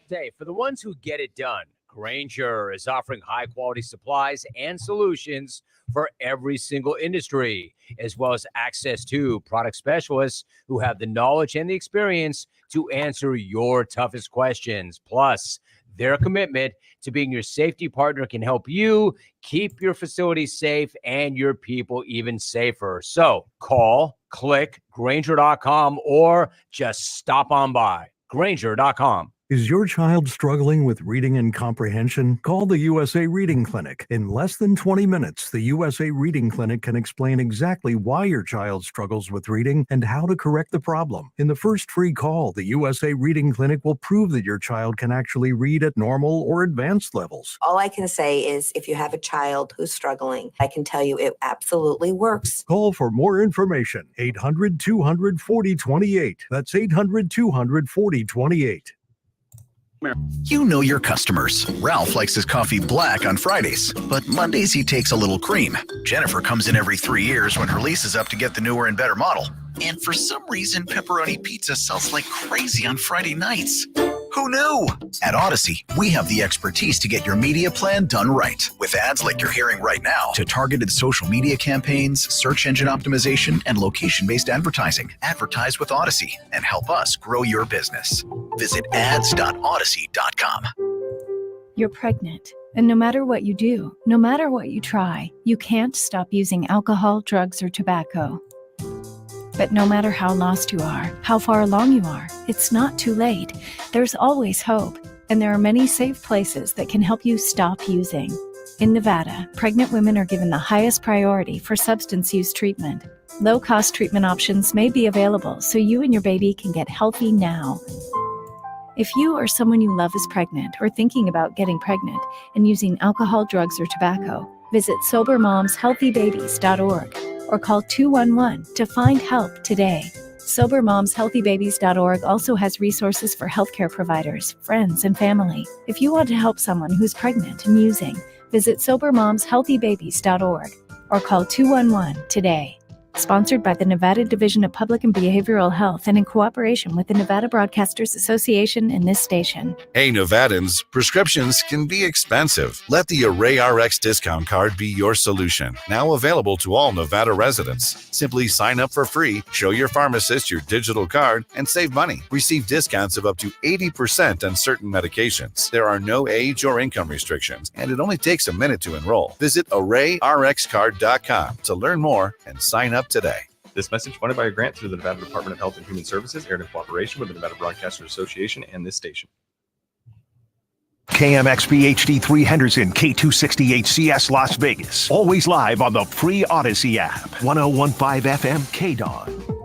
Today, for the ones who get it done, Grainger is offering high-quality supplies and solutions for every single industry, as well as access to product specialists who have the knowledge and the experience to answer your toughest questions. Plus, their commitment to being your safety partner can help you keep your facility safe and your people even safer. So call, click, Grainger.com, or just stop on by. Grainger.com. Is your child struggling with reading and comprehension? Call the USA Reading Clinic. In less than 20 minutes, the USA Reading Clinic can explain exactly why your child struggles with reading and how to correct the problem. In the first free call, the USA Reading Clinic will prove that your child can actually read at normal or advanced levels. All I can say is if you have a child who's struggling, I can tell you it absolutely works. Call for more information. 800-200-4028. That's 800-200-4028. You know your customers. Ralph likes his coffee black on Fridays, but Mondays he takes a little cream. Jennifer comes in every 3 years when her lease is up to get the newer and better model. And for some reason, pepperoni pizza sells like crazy on Friday nights. Who knew? At Odyssey, we have the expertise to get your media plan done right. With ads like you're hearing right now, to targeted social media campaigns, search engine optimization, and location-based advertising. Advertise with Odyssey and help us grow your business. Visit ads.odyssey.com. You're pregnant, and no matter what you do, no matter what you try, you can't stop using alcohol, drugs, or tobacco. But no matter how lost you are, how far along you are, it's not too late. There's always hope, and there are many safe places that can help you stop using. In Nevada, pregnant women are given the highest priority for substance use treatment. Low-cost treatment options may be available so you and your baby can get healthy now. If you or someone you love is pregnant or thinking about getting pregnant and using alcohol, drugs, or tobacco, visit SoberMomsHealthyBabies.org. or call 211 to find help today. SoberMomsHealthyBabies.org also has resources for healthcare providers, friends, and family. If you want to help someone who's pregnant and using, visit SoberMomsHealthyBabies.org or call 211 today. Sponsored by the Nevada Division of Public and Behavioral Health and in cooperation with the Nevada Broadcasters Association and this station. Hey, Nevadans, prescriptions can be expensive. Let the ArrayRx discount card be your solution. Now available to all Nevada residents. Simply sign up for free, show your pharmacist your digital card, and save money. Receive discounts of up to 80% on certain medications. There are no age or income restrictions, and it only takes a minute to enroll. Visit ArrayRxCard.com to learn more and sign up today. This message funded by a grant through the Nevada Department of Health and Human Services, aired in cooperation with the Nevada Broadcasters Association and this station. KMXP HD3 Henderson, K260HCS Las Vegas. Always live on the free Odyssey app. 1015 FM KDAWN.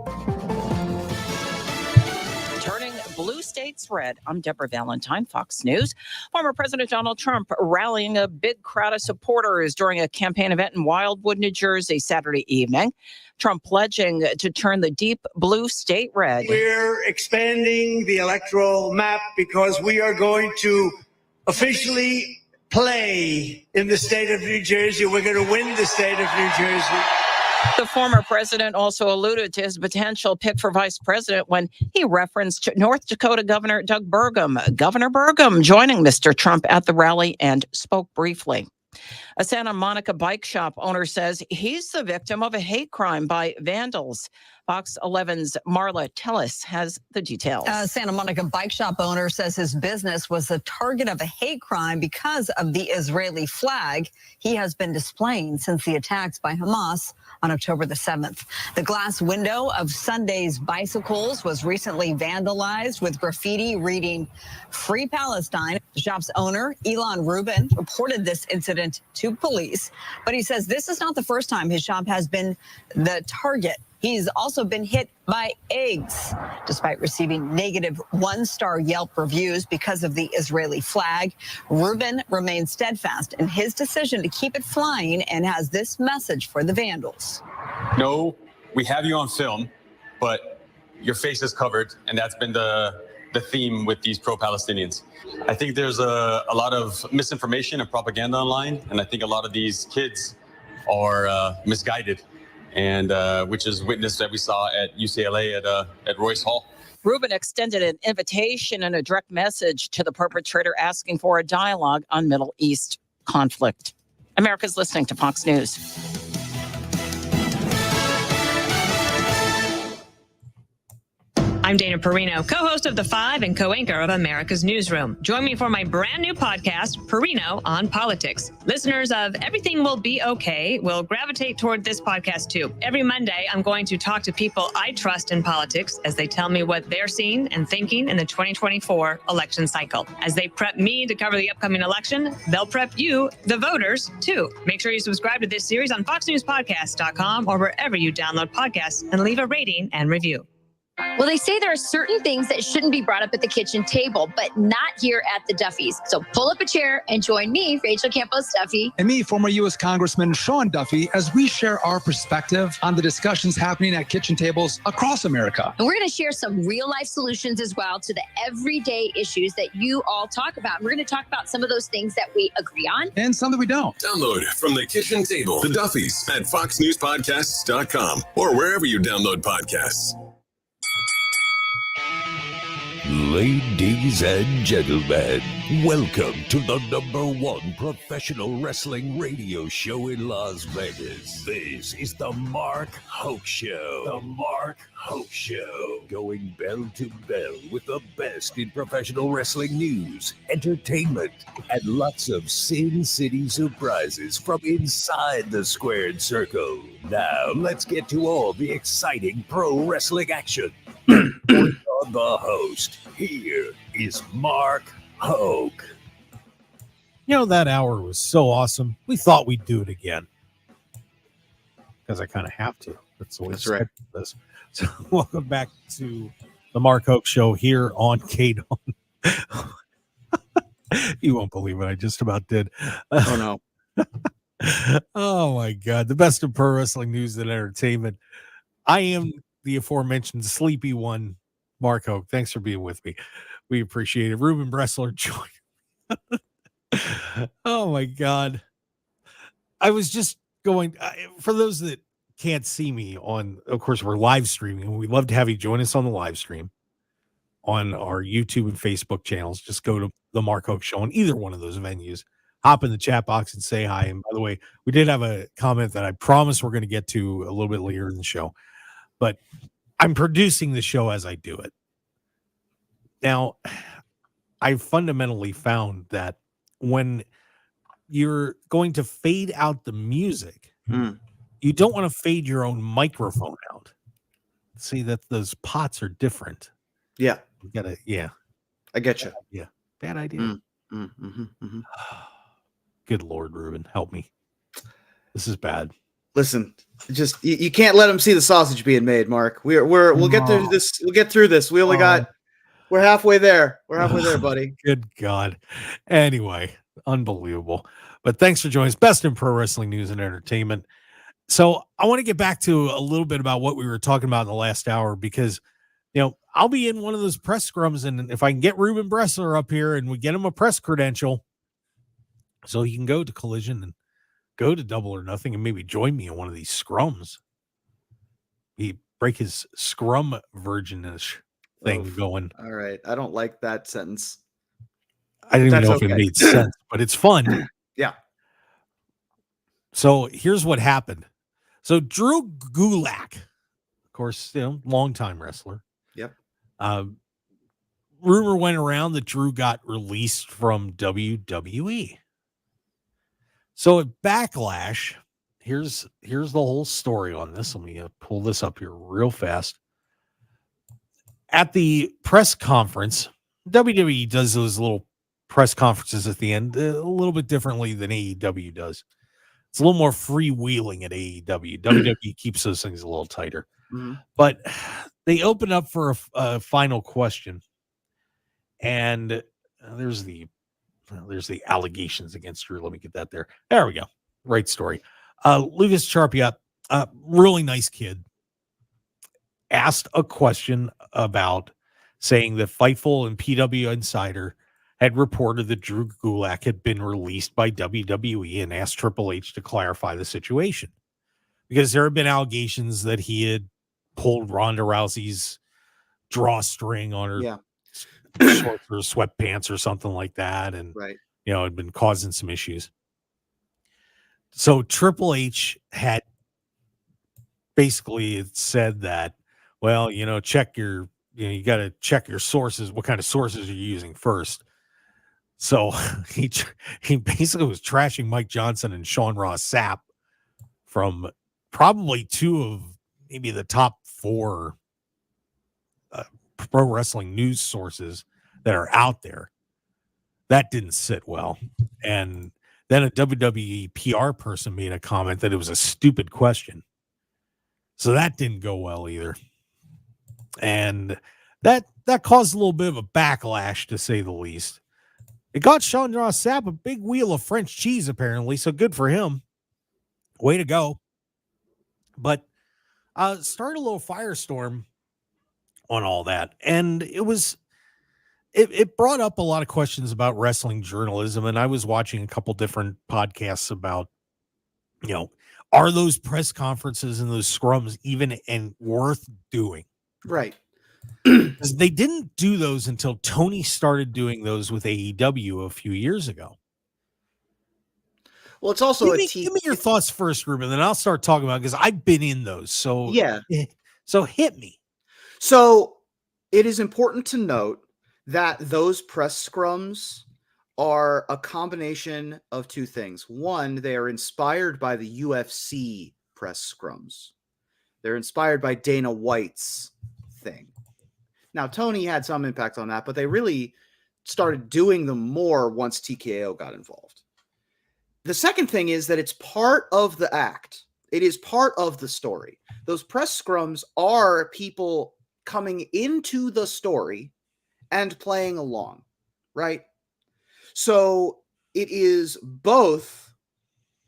Blue states red. I'm Deborah Valentine, Fox News. Former President Donald Trump rallying a big crowd of supporters during a campaign event in Wildwood, New Jersey, Saturday evening. Trump pledging to turn the deep blue state red. We're expanding the electoral map because we are going to officially play in the state of New Jersey. We're going to win the state of New Jersey. The former president also alluded to his potential pick for vice president when he referenced North Dakota Governor Doug Burgum. Governor Burgum joining Mr. Trump at the rally and spoke briefly. A Santa Monica bike shop owner says he's the victim of a hate crime by vandals. Fox 11's Marla Tellis has the details. A Santa Monica bike shop owner says his business was the target of a hate crime because of the Israeli flag he has been displaying since the attacks by Hamas on October the 7th. The glass window of Sunday's bicycles was recently vandalized with graffiti reading "Free Palestine." The shop's owner, Reuben, reported this incident to police, but he says this is not the first time his shop has been the target. He's also been hit by eggs, despite receiving negative 1-star Yelp reviews because of the Israeli flag. Reuben remains steadfast in his decision to keep it flying and has this message for the vandals. No, we have you on film, but your face is covered, and that's been the theme with these pro-Palestinians. I think there's a lot of misinformation and propaganda online, and I think a lot of these kids are misguided. And which is witnessed that we saw at UCLA at Royce Hall. Reuben extended an invitation and a direct message to the perpetrator asking for a dialogue on Middle East conflict. America's listening to Fox News. I'm Dana Perino, co-host of The Five and co-anchor of America's Newsroom. Join me for my brand new podcast, Perino on Politics. Listeners of Everything Will Be Okay will gravitate toward this podcast too. Every Monday, I'm going to talk to people I trust in politics as they tell me what they're seeing and thinking in the 2024 election cycle. As they prep me to cover the upcoming election, they'll prep you, the voters, too. Make sure you subscribe to this series on foxnewspodcast.com or wherever you download podcasts and leave a rating and review. Well, they say there are certain things that shouldn't be brought up at the kitchen table, but not here at the Duffys. So pull up a chair and join me, Rachel Campos Duffy. And me, former U.S. Congressman Sean Duffy, as we share our perspective on the discussions happening at kitchen tables across America. And we're going to share some real-life solutions as well to the everyday issues that you all talk about. And we're going to talk about some of those things that we agree on. And some that we don't. Download from the kitchen table, the Duffys at foxnewspodcasts.com or wherever you download podcasts. Ladies and gentlemen, welcome to the #1 professional wrestling radio show in Las Vegas. This is the Mark Hoke Show. The Mark Hoke Show. Going bell to bell with the best in professional wrestling news, entertainment, and lots of Sin City surprises from inside the squared circle. Now, let's get to all the exciting pro wrestling action. The host, here is Mark Hoke. You know, that hour was so awesome. We thought we'd do it again. Because I kind of have to. That's right. This. So welcome back to the Mark Hoke Show here on KDAWN. You won't believe it. I just about did. Oh, no. Oh, my God. The best of pro wrestling news and entertainment. I am the aforementioned sleepy one, Mark Hoke. Thanks for being with me. We appreciate it. Reuben Bresler joined. Oh, my God. I was just going, for those that can't see me on, of course, we're live streaming, and we'd love to have you join us on the live stream on our YouTube and Facebook channels. Just go to the Mark Hoke Show on either one of those venues. Hop in the chat box and say hi. And by the way, we did have a comment that I promise we're going to get to a little bit later in the show, but I'm producing the show as I do it. Now, I fundamentally found that when you're going to fade out the music, you don't want to fade your own microphone out. See that those pots are different. Yeah. You gotta, yeah. I get you. Yeah. Bad idea. Good Lord, Reuben, help me. This is bad. Listen, just you can't let them see the sausage being made, Mark. We'll get through this. We'll get through this. We only we're halfway there. We're halfway there, buddy. Good God. Anyway, unbelievable. But thanks for joining us. Best in pro wrestling news and entertainment. So I want to get back to a little bit about what we were talking about in the last hour, because, you know, I'll be in one of those press scrums, and if I can get Reuben Bresler up here and we get him a press credential so he can go to Collision and go to Double or Nothing and maybe join me in one of these scrums. He break his scrum virginish thing going. All right. I don't like that sentence. I didn't even know if it made sense, but it's fun. Yeah. So here's what happened. So Drew Gulak, of course, longtime wrestler. Yep. Rumor went around that Drew got released from WWE. So at Backlash, here's the whole story on this. Let me pull this up here real fast. At the press conference, WWE does those little press conferences at the end a little bit differently than AEW does. It's a little more freewheeling at AEW. WWE keeps those things a little tighter. Mm-hmm. But they open up for a final question. And there's the allegations against Drew. Let me get that there. There we go. Right story. Lucas Charpia, really nice kid, asked a question about saying that Fightful and PW Insider had reported that Drew Gulak had been released by WWE and asked Triple H to clarify the situation. Because there have been allegations that he had pulled Ronda Rousey's drawstring on her shorts or sweatpants or something like that. And, had been causing some issues. So Triple H had basically said that, well, check your, you got to check your sources. What kind of sources are you using first? So he basically was trashing Mike Johnson and Sean Ross Sapp from probably two of maybe the top four pro wrestling news sources that are out there. That didn't sit well. And then a WWE PR person made a comment that it was a stupid question. So that didn't go well either. And that caused a little bit of a backlash, to say the least. It got Sean Ross Sapp a big wheel of French cheese, apparently, so good for him. Way to go. But started a little firestorm on all that. And it brought up a lot of questions about wrestling journalism. And I was watching a couple different podcasts about, are those press conferences and those scrums even worth doing? Right. Because they didn't do those until Tony started doing those with AEW a few years ago. Well, it's also give me your thoughts first, Reuben, then I'll start talking about it because I've been in those. So so hit me. So it is important to note that those press scrums are a combination of two things. One, they are inspired by the UFC press scrums. They're inspired by Dana White's thing. Now, Tony had some impact on that, but they really started doing them more once TKO got involved. The second thing is that it's part of the act. It is part of the story. Those press scrums are people coming into the story and playing along, right? So it is both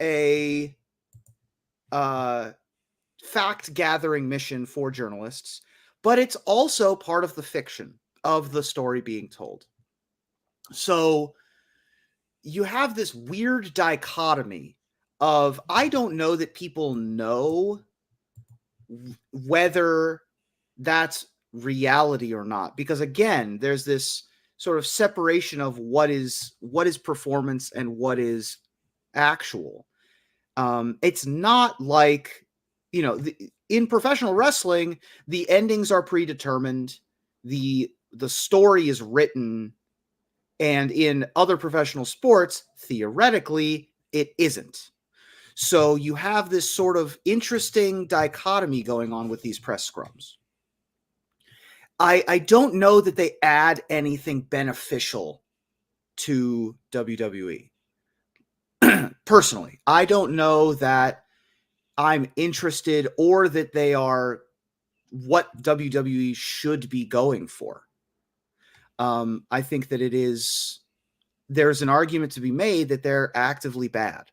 a fact-gathering mission for journalists, but it's also part of the fiction of the story being told. So you have this weird dichotomy of, I don't know that people know whether that's reality or not, because again, there's this sort of separation of what is performance and what is actual. It's not like, in professional wrestling, the endings are predetermined, the story is written, and in other professional sports, theoretically, it isn't. So you have this sort of interesting dichotomy going on with these press scrums. I don't know that they add anything beneficial to WWE. Personally, I don't know that I'm interested or that they are what WWE should be going for. I think that there's an argument to be made that they're actively bad.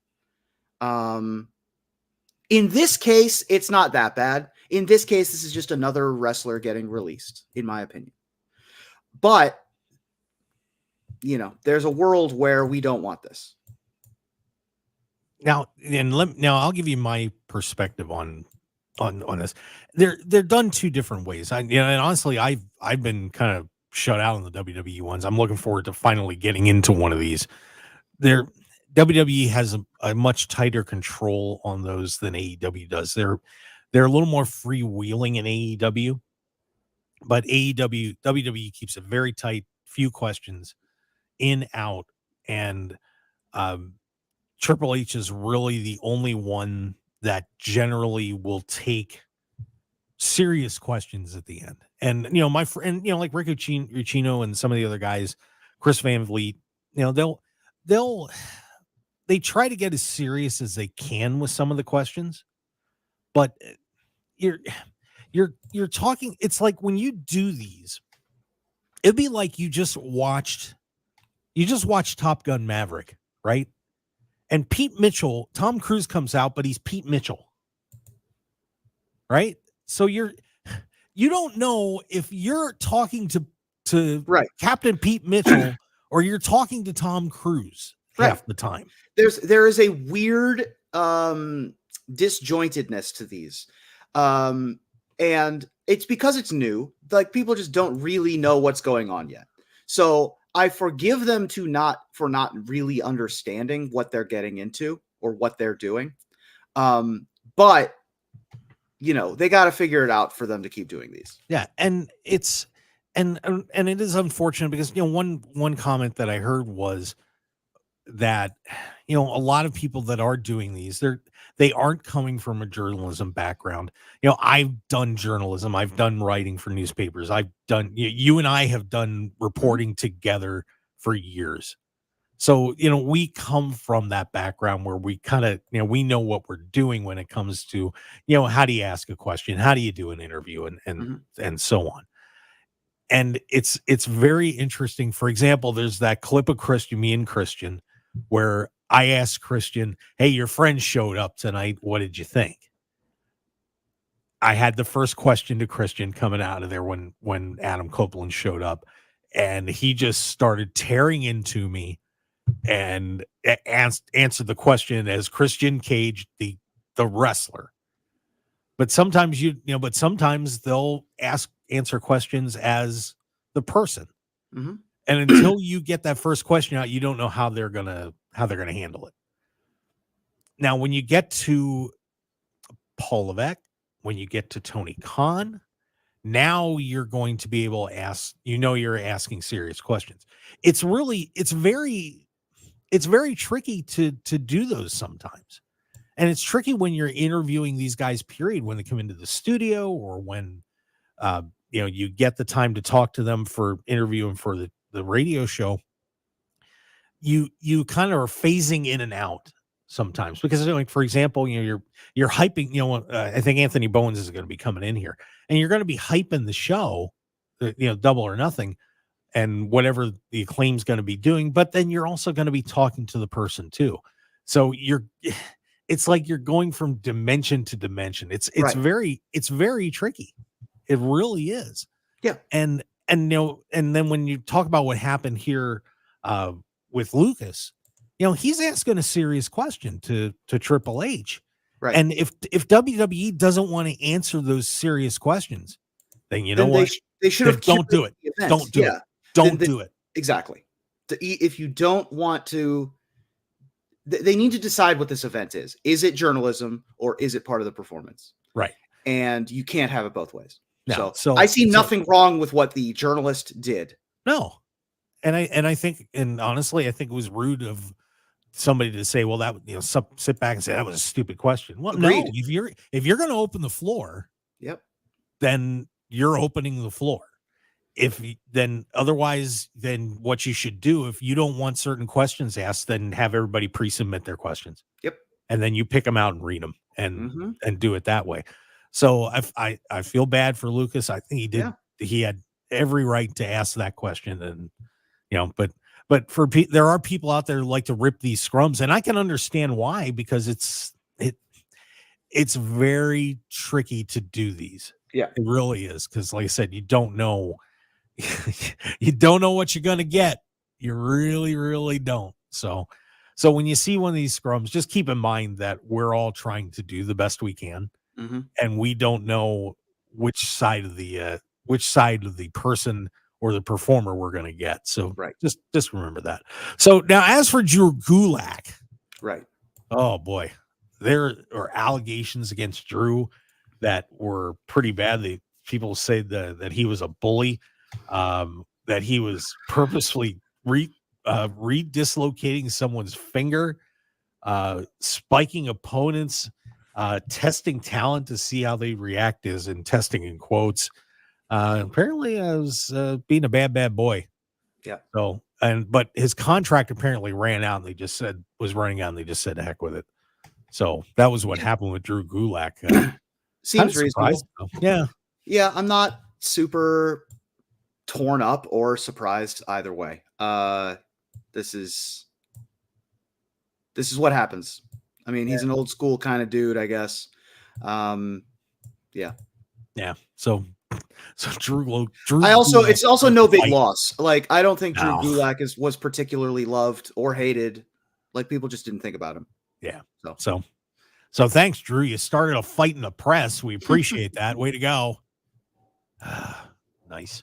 In this case, it's not that bad. In this case, this is just another wrestler getting released, in my opinion. But, there's a world where we don't want this. Now I'll give you my perspective on this. They're done two different ways. And honestly, I've been kind of shut out on the WWE ones. I'm looking forward to finally getting into one of these. WWE has a much tighter control on those than AEW does. They're a little more freewheeling in AEW, but WWE keeps it very tight, few questions, in, out, and Triple H is really the only one that generally will take serious questions at the end. And, my friend, like Rick Ucchino and some of the other guys, Chris Van Vliet, they try to get as serious as they can with some of the questions, but you're talking, it's like when you do these, it'd be like you just watched Top Gun Maverick, right? And Pete Mitchell, Tom Cruise comes out, but he's Pete Mitchell, right? So you don't know if you're talking to Captain Pete Mitchell or you're talking to Tom Cruise half the time. There is a weird disjointedness to these. And it's because it's new. Like, people just don't really know what's going on yet. So I forgive them for not really understanding what they're getting into or what they're doing. But they got to figure it out for them to keep doing these. Yeah. And it's, and it is unfortunate because, one comment that I heard was that, a lot of people that are doing these, they aren't coming from a journalism background. I've done journalism. I've done writing for newspapers. I've done, you and I have done reporting together for years. So, we come from that background where we kind of, we know what we're doing when it comes to, how do you ask a question? How do you do an interview and so on. And it's very interesting. For example, there's that clip of me and Christian, where I asked Christian, hey, your friend showed up tonight. What did you think? I had the first question to Christian coming out of there when Adam Copeland showed up, and he just started tearing into me and answered the question as Christian Cage, the wrestler. But sometimes sometimes they'll answer questions as the person. Mm-hmm. And until you get that first question out, you don't know how they're gonna handle it. Now, when you get to Paul Levesque, when you get to Tony Khan, now you're going to be able to ask. You're asking serious questions. It's very tricky to do those sometimes, and it's tricky when you're interviewing these guys. Period. When they come into the studio, or when you get the time to talk to them for interviewing for the radio show, you kind of are phasing in and out sometimes because, like, for example, you're hyping, I think Anthony Bowens is going to be coming in here, and you're going to be hyping the show, Double or Nothing, and whatever the Acclaim's going to be doing, but then you're also going to be talking to the person too. So it's like you're going from dimension to dimension. It's very tricky. It really is. Yeah. And then when you talk about what happened here with Lucas, he's asking a serious question to Triple H. Right. And if WWE doesn't want to answer those serious questions, then they should have don't do it. Don't do it. Don't do it. Exactly. If you don't want to, they need to decide what this event is. Is it journalism or is it part of the performance? Right. And you can't have it both ways. No, so I see nothing wrong with what the journalist did. No. And I think, and honestly, I think it was rude of somebody to say, well, that, sit back and say that was a stupid question. Well, Agreed. No, if you're going to open the floor, then you're opening the floor. Otherwise, what you should do, if you don't want certain questions asked, then have everybody pre-submit their questions. Yep. And then you pick them out and read them and do it that way. So I feel bad for Lucas. I think he did. Yeah. He had every right to ask that question, and but there are people out there who like to rip these scrums, and I can understand why, because it's very tricky to do these. Yeah, it really is, because like I said, you don't know what you're gonna get. You really, really don't. So when you see one of these scrums, just keep in mind that we're all trying to do the best we can. Mm-hmm. And we don't know which side of the person or the performer we're going to get. So just remember that. So now, as for Drew Gulak, Right. Oh boy, there are allegations against Drew that were pretty bad. People say that he was a bully, that he was purposefully redislocating someone's finger, spiking opponents, testing talent to see how they react, is in testing in quotes. Apparently, I was being a bad boy. Yeah. So, but his contract apparently ran out, and they just said heck with it. So that was what happened with Drew Gulak. Seems reasonable. Yeah. Yeah, I'm not super torn up or surprised either way. This is what happens. I mean, he's an old school kind of dude, I guess. Yeah. Yeah. So Drew. It's also no big loss. Like, I don't think Drew No. Gulak was particularly loved or hated. Like, people just didn't think about him. Yeah. So thanks, Drew. You started a fight in the press. We appreciate that. Way to go. Nice.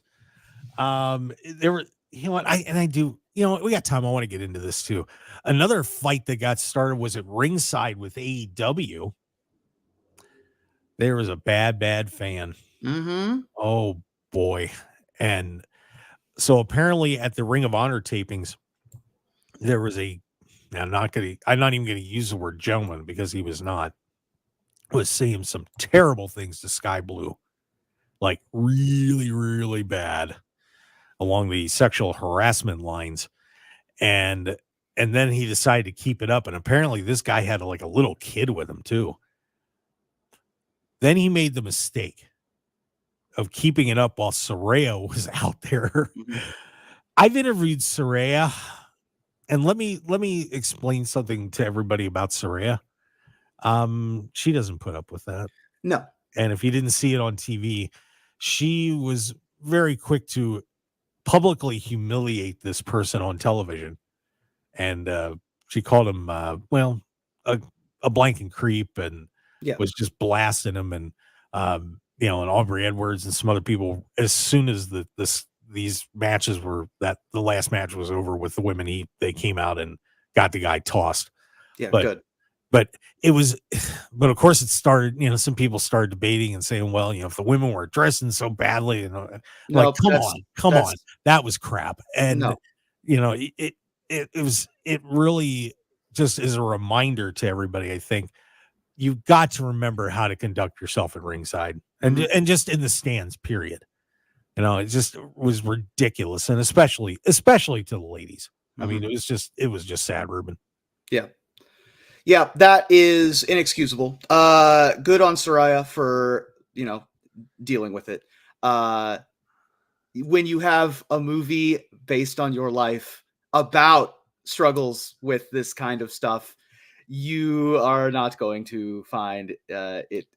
There were, you know what, I do, you know what, we got time. I want to get into this too. Another fight that got started was at ringside with AEW. There was a bad fan. Mm-hmm. Oh boy. And so apparently at the Ring of Honor tapings, there was I'm not even going to use the word gentleman, because he was saying some terrible things to Sky Blue, like really, really bad, along the sexual harassment lines. And then he decided to keep it up. And apparently this guy had like a little kid with him too. Then he made the mistake of keeping it up while Saraya was out there. Mm-hmm. I've interviewed Saraya, and let me explain something to everybody about Saraya. She doesn't put up with that. No. And if you didn't see it on TV, she was very quick to publicly humiliate this person on television. And she called him, a blanking creep, and was just blasting him. And, and Aubrey Edwards and some other people, as soon as these matches the last match was over with the women, they came out and got the guy tossed. Yeah, good. But of course it started, some people started debating and saying, well, if the women were dressing so badly, come on, that was crap. And, it really just is a reminder to everybody. I think you've got to remember how to conduct yourself at ringside and just in the stands, period. It just was ridiculous. And especially to the ladies. I mean, it was just sad, Reuben. Yeah. Yeah, that is inexcusable. Good on Saraya for, dealing with it. When you have a movie based on your life about struggles with this kind of stuff, you are not going to find it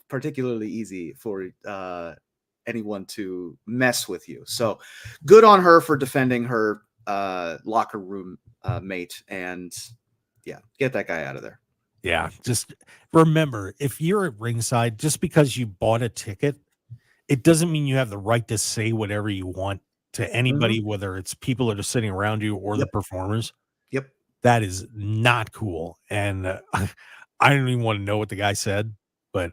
particularly easy for anyone to mess with you. So good on her for defending her locker room mate, and get that guy out of there. Yeah, just remember, if you're at ringside, just because you bought a ticket, it doesn't mean you have the right to say whatever you want to anybody, whether it's people that are sitting around you or the performers. Yep. That is not cool. And I don't even want to know what the guy said, but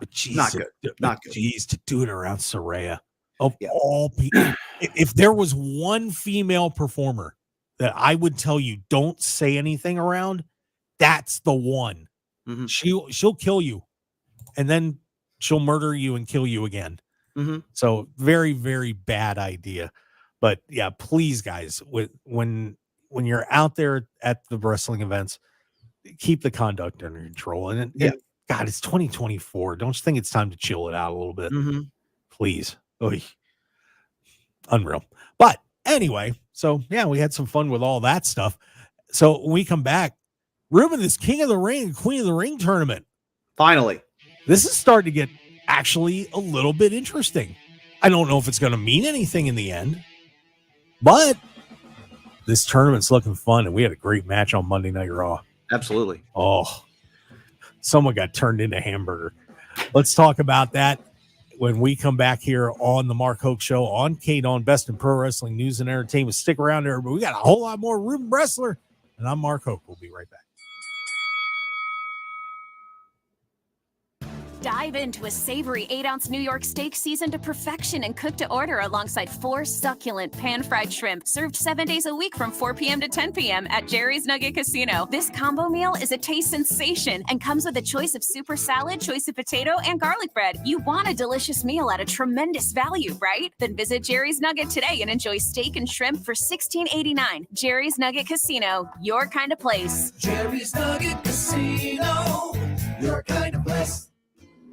geez, not good. Not good. Geez, to do it around Saraya. Of all people, if there was one female performer that I would tell you don't say anything around, that's the one. Mm-hmm. She'll kill you, and then she'll murder you and kill you again. Mm-hmm. So very, very bad idea. But yeah, please, guys, when you're out there at the wrestling events, keep the conduct under control. And God, it's 2024. Don't you think it's time to chill it out a little bit? Mm-hmm. Please. Oy. Unreal. But anyway, so yeah, we had some fun with all that stuff. So when we come back, Reuben, this King of the Ring, Queen of the Ring tournament. Finally. This is starting to get actually a little bit interesting. I don't know if it's going to mean anything in the end, but this tournament's looking fun, and we had a great match on Monday Night Raw. Absolutely. Oh, someone got turned into hamburger. Let's talk about that when we come back here on the Mark Hoke Show on KDAWN, Best in Pro Wrestling News and Entertainment. Stick around there, but we got a whole lot more Reuben Bresler And I'm Mark Hoke. We'll be right back. Dive into a savory 8-ounce New York steak seasoned to perfection and cooked to order alongside 4 succulent pan-fried shrimp served 7 days a week from 4 p.m. to 10 p.m. at Jerry's Nugget Casino. This combo meal is a taste sensation and comes with a choice of super salad, choice of potato, and garlic bread. You want a delicious meal at a tremendous value, right? Then visit Jerry's Nugget today and enjoy steak and shrimp for $16.89. Jerry's Nugget Casino, your kind of place. Jerry's Nugget Casino, your kind of place.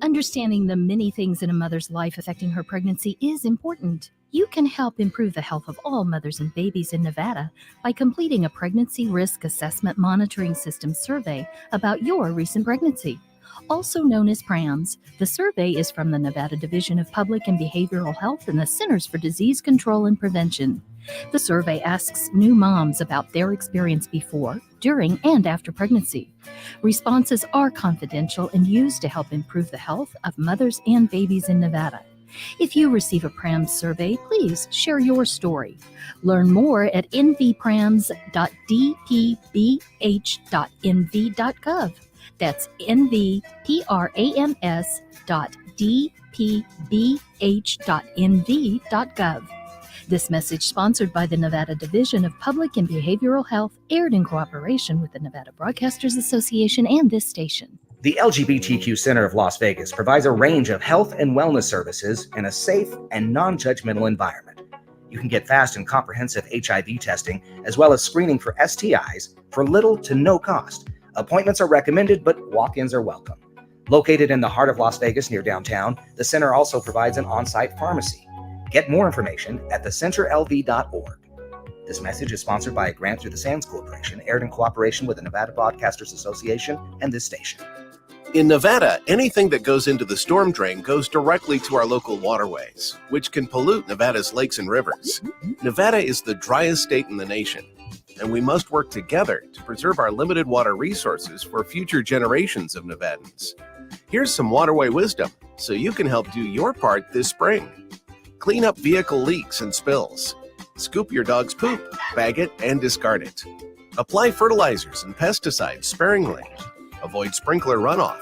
Understanding the many things in a mother's life affecting her pregnancy is important. You can help improve the health of all mothers and babies in Nevada by completing a Pregnancy Risk Assessment Monitoring System survey about your recent pregnancy. Also known as PRAMS, the survey is from the Nevada Division of Public and Behavioral Health and the Centers for Disease Control and Prevention. The survey asks new moms about their experience before, during, and after pregnancy. Responses are confidential and used to help improve the health of mothers and babies in Nevada. If you receive a PRAMS survey, please share your story. Learn more at nvprams.dpbh.nv.gov. That's nvprams.dpbh.nv.gov. This message, sponsored by the Nevada Division of Public and Behavioral Health, aired in cooperation with the Nevada Broadcasters Association and this station. The LGBTQ Center of Las Vegas provides a range of health and wellness services in a safe and non-judgmental environment. You can get fast and comprehensive HIV testing, as well as screening for STIs for little to no cost. Appointments are recommended, but walk-ins are welcome. Located in the heart of Las Vegas near downtown, the center also provides an on-site pharmacy. Get more information at thecenterlv.org. This message is sponsored by a grant through the Sands Corporation, aired in cooperation with the Nevada Broadcasters Association and this station. In Nevada, anything that goes into the storm drain goes directly to our local waterways, which can pollute Nevada's lakes and rivers. Nevada is the driest state in the nation, and we must work together to preserve our limited water resources for future generations of Nevadans. Here's some waterway wisdom so you can help do your part this spring. Clean up vehicle leaks and spills. Scoop your dog's poop, bag it, and discard it. Apply fertilizers and pesticides sparingly. Avoid sprinkler runoff.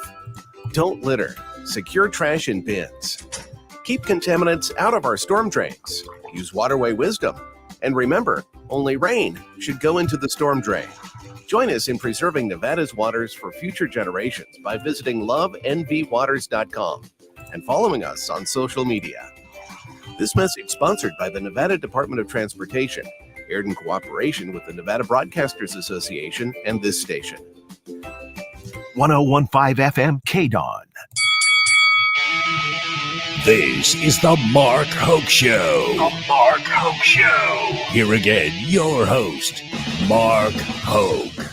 Don't litter. Secure trash in bins. Keep contaminants out of our storm drains. Use waterway wisdom. And remember, only rain should go into the storm drain. Join us in preserving Nevada's waters for future generations by visiting lovenvwaters.com and following us on social media. This message sponsored by the Nevada Department of Transportation, aired in cooperation with the Nevada Broadcasters Association and this station. 1015 FM KDAWN. This is the Mark Hoke Show. The Mark Hoke Show. Here again, your host, Mark Hoke.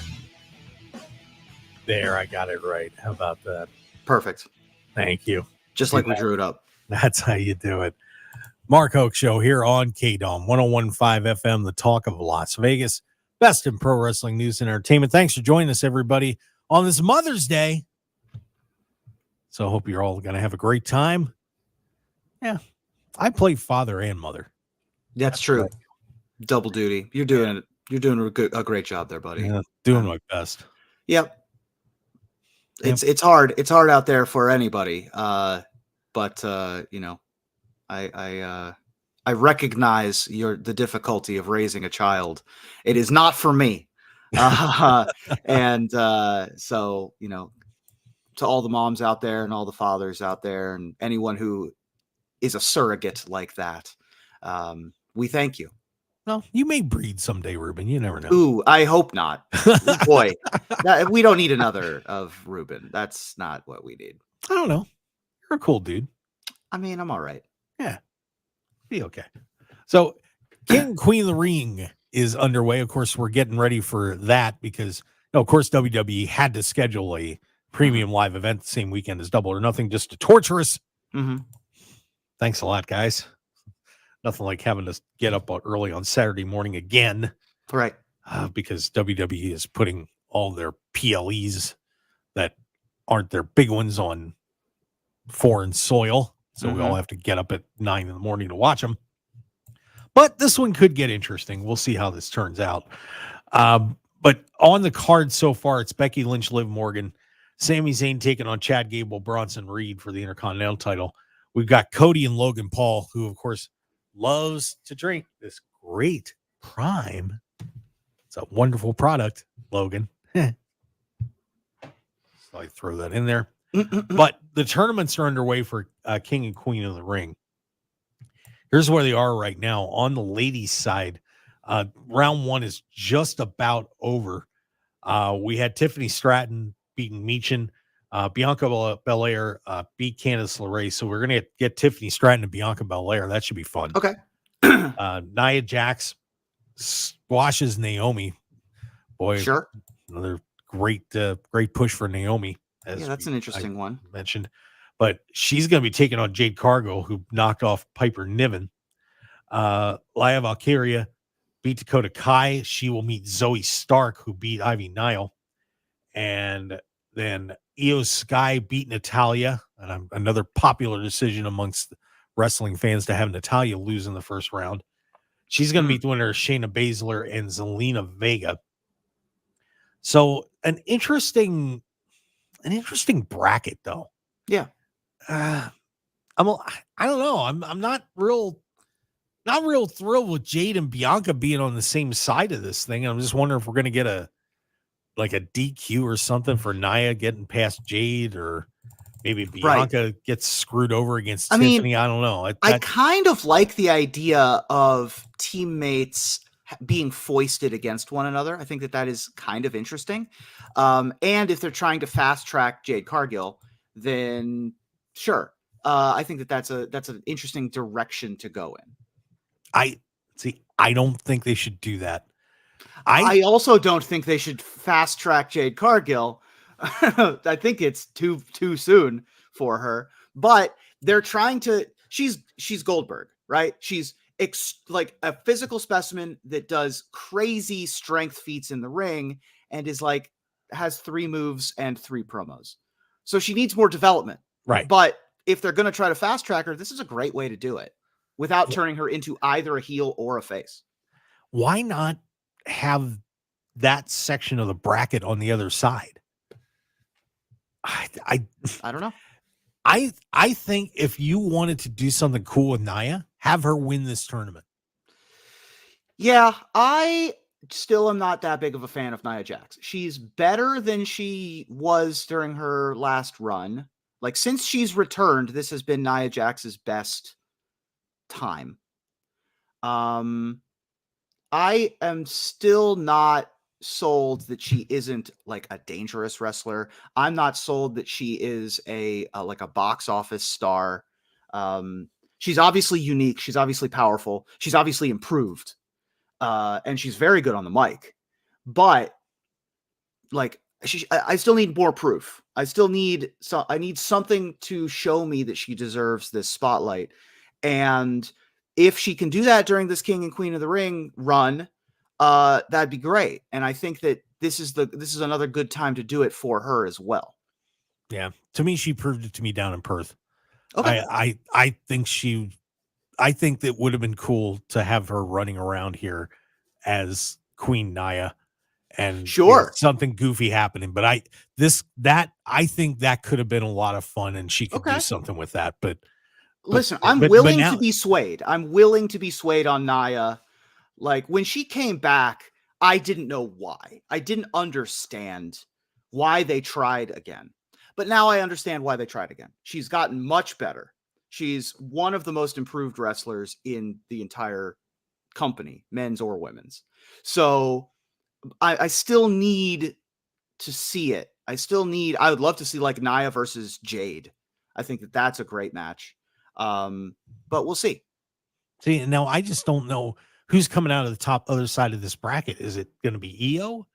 There, I got it right. How about that? Perfect. Thank you. Just like we drew it up. That's how you do it. Mark Hoke Show here on KDAWN 1015 FM, the talk of Las Vegas. Best in pro wrestling news and entertainment. Thanks for joining us, everybody, on this Mother's Day. So I hope you're all going to have a great time. Yeah, I play father and mother. That's true. Double duty. You're doing it. You're doing a great job there, buddy. Yeah, doing my best. Yep. It's hard. It's hard out there for anybody. But you know, I recognize the difficulty of raising a child. It is not for me. And so, you know, to all the moms out there and all the fathers out there and anyone who is a surrogate like that, we thank you. Well, you may breed someday, Reuben. You never know. Ooh, I hope not. Boy, we don't need another of Reuben. That's not what we need. I don't know. You're a cool dude. I mean, I'm all right. Yeah. Be okay. So King and Queen of the Ring is underway. Of course, we're getting ready for that because, of course, WWE had to schedule a premium live event the same weekend as Double or Nothing just to torture us. Mm-hmm. Thanks a lot, guys. Nothing like having to get up early on Saturday morning again. Right. Because WWE is putting all their PLEs that aren't their big ones on foreign soil. So we all have to get up at 9 in the morning to watch them. But this one could get interesting. We'll see how this turns out. But on the card so far, it's Becky Lynch, Liv Morgan, Sami Zayn taking on Chad Gable, Bronson Reed for the Intercontinental title. We've got Cody and Logan Paul, who, of course, loves to drink this great Prime. It's a wonderful product, Logan. So I throw that in there. But the tournaments are underway for King and Queen of the Ring. Here's where they are right now. On the ladies' side, round one is just about over. We had Tiffany Stratton beating Meechin. Bianca Belair beat Candice LeRae. So we're going to get Tiffany Stratton and Bianca Belair. That should be fun. Okay. Nia Jax squashes Naomi. Boy, sure. Another great push for Naomi. Yeah, that's an interesting one. Mentioned. But she's going to be taking on Jade Cargill, who knocked off Piper Niven. Laya Valkyria beat Dakota Kai. She will meet Zoe Stark, who beat Ivy Nile. And then Io Sky beat Natalya. And another popular decision amongst wrestling fans to have Natalya lose in the first round. She's going to beat the winner, Shayna Baszler and Zelina Vega. So an interesting bracket, though. Yeah. I don't know. I'm not real thrilled with Jade and Bianca being on the same side of this thing. I'm just wondering if we're going to get a DQ or something for Nia getting past Jade, or maybe Bianca gets screwed over against Tiffany. I don't know. I kind of like the idea of teammates being foisted against one another. I think that is kind of interesting. And if they're trying to fast track Jade Cargill, then sure. I think that's an interesting direction to go in. I don't think they should do that. I also don't think they should fast track Jade Cargill. I think it's too soon for her, but they're trying to, she's Goldberg, right? She's like a physical specimen that does crazy strength feats in the ring and is like, has 3 moves and 3 promos. So she needs more development. Right. But if they're going to try to fast track her, this is a great way to do it without turning her into either a heel or a face. Why not have that section of the bracket on the other side? I don't know. I think if you wanted to do something cool with Nia, have her win this tournament. Yeah, I still am not that big of a fan of Nia Jax. She's better than she was during her last run. Like, since she's returned, this has been Nia Jax's best time. I am still not sold that she isn't like a dangerous wrestler. I'm not sold that she is a box office star. She's obviously unique. She's obviously powerful. She's obviously improved. And she's very good on the mic. But like, I still need more proof. I need something to show me that she deserves this spotlight. And if she can do that during this King and Queen of the Ring run, that'd be great. And I think that this is another good time to do it for her as well. Yeah. To me, she proved it to me down in Perth. Okay. I think that would have been cool to have her running around here as Queen Nia and something goofy happening. But I think that could have been a lot of fun and she could do something with that. But listen, I'm willing to be swayed. I'm willing to be swayed on Nia. Like, when she came back, I didn't know why. I didn't understand why they tried again. But now I understand why they tried again. She's gotten much better. She's one of the most improved wrestlers in the entire company, men's or women's. So I still need to see it. I would love to see like Nia versus Jade. I think that's a great match. But we'll see. See, now I just don't know who's coming out of the other side of this bracket. Is it going to be Io?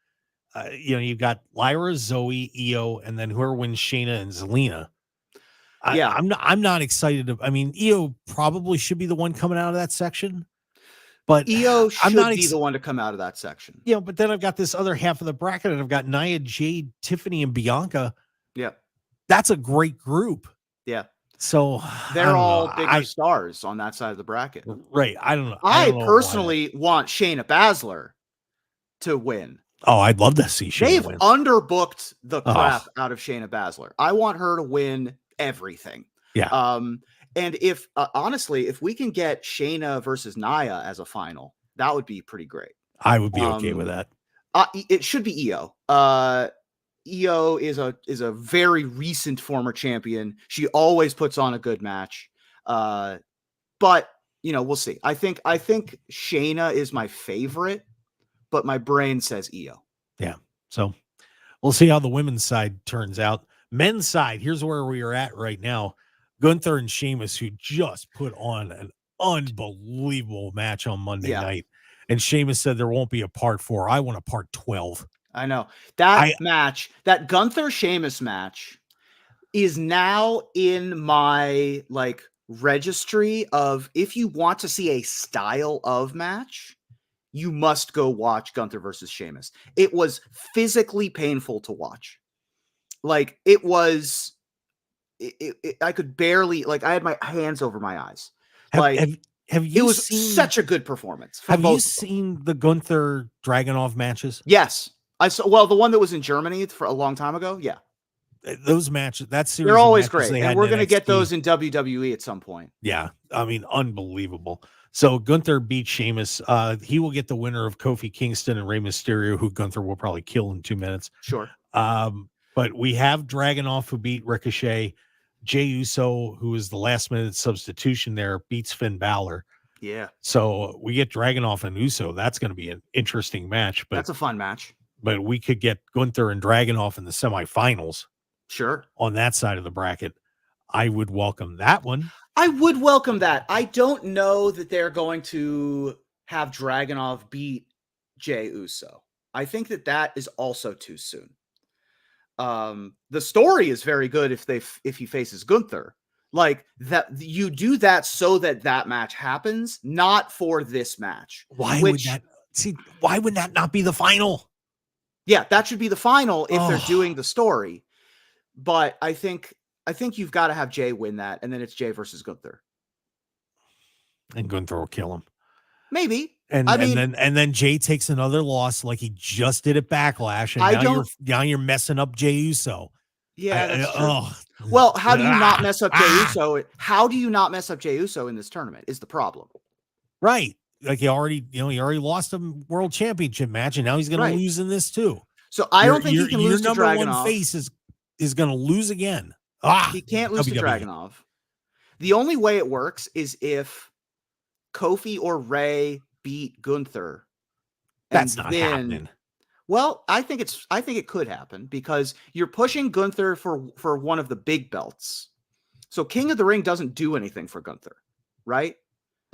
You've got Lyra, Zoe, Io, and then whoever wins Shayna and Zelina. I'm not excited. Io probably should be the one coming out of that section, but Io should be the one to come out of that section. But then I've got this other half of the bracket, and I've got Nia, Jade, Tiffany, and Bianca. Yeah, that's a great group. Yeah. So they're all bigger stars on that side of the bracket. Right. I don't know. I personally want Shayna Baszler to win. Oh, I'd love to see Shayna They've win. underbooked the crap out of Shayna Baszler. I want her to win everything. Yeah. And if honestly, if we can get Shayna versus Nia as a final, that would be pretty great. I would be okay with that. It should be Io. Io is a very recent former champion. She always puts on a good match. But we'll see. I think Shayna is my favorite, but my brain says Io. Yeah. So we'll see how the women's side turns out. Men's side, here's where we are at right now. Gunther and Sheamus, who just put on an unbelievable match on Monday night. And Sheamus said there won't be a part 4. I want a part 12. I know. That match, that Gunther Sheamus match is now in my registry of, if you want to see a style of match, you must go watch Gunther versus Sheamus. It was physically painful to watch. It was I could barely, I had my hands over my eyes. Have you it was seen such a good performance. Have you seen the Gunther Dragunov matches? Yes. I saw, well, the one that was in Germany for a long time ago. Yeah. Those matches, that series, they're always great. And we're going to get those in WWE at some point. Yeah. I mean, unbelievable. So Gunther beat Sheamus. He will get the winner of Kofi Kingston and Rey Mysterio, who Gunther will probably kill in 2 minutes. Sure. But we have Dragunov, who beat Ricochet. Jey Uso, who is the last minute substitution there, beats Finn Balor. Yeah. So we get Dragunov and Uso. That's going to be an interesting match. But that's a fun match. But we could get Gunther and Dragunov in the semifinals. Sure. On that side of the bracket. I would welcome that one. I would welcome that. I don't know that they're going to have Dragunov beat Jey Uso. I think that is also too soon. The story is very good if he faces Gunther. That you do that so that match happens, not for this match. Why would that not be the final? Yeah, that should be the final if they're doing the story. But I think you've got to have Jay win that, and then it's Jay versus Gunther. And Gunther will kill him. Maybe. And then Jay takes another loss like he just did at Backlash, and now you're messing up Jey Uso. Yeah, that's true. Well, how do you not mess up Jey Uso? How do you not mess up Jey Uso in this tournament is the problem. Right. Like he already lost a world championship match, and now he's going to lose in this too. So I don't think he can lose to Your number Dragunov. one face is going to lose again. He can't lose to Dragunov. The only way it works is if Kofi or Ray beat Gunther. That's not happening. Well, I think it could happen because you're pushing Gunther for one of the big belts. So King of the Ring doesn't do anything for Gunther, right?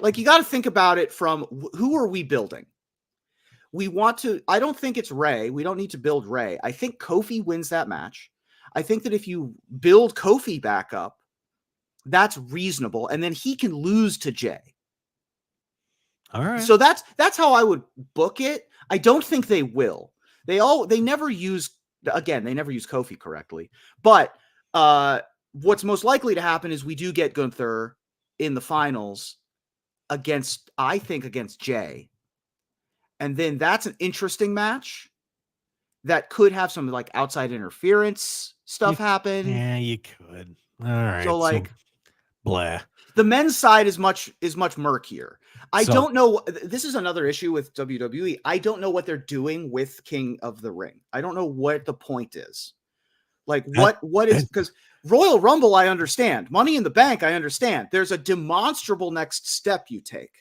You got to think about it from who are we building? I don't think it's Ray. We don't need to build Ray. I think Kofi wins that match. I think that if you build Kofi back up, that's reasonable. And then he can lose to Jay. All right. So that's how I would book it. I don't think they will. They never use Kofi correctly. But what's most likely to happen is we do get Gunther in the finals against Jay. And then that's an interesting match that could have some outside interference stuff happen. Yeah, you could. All right. So blah. The men's side is much murkier. I don't know. This is another issue with WWE. I don't know what they're doing with King of the Ring. I don't know what the point is. What is, because Royal Rumble, I understand. Money in the Bank, I understand. There's a demonstrable next step you take.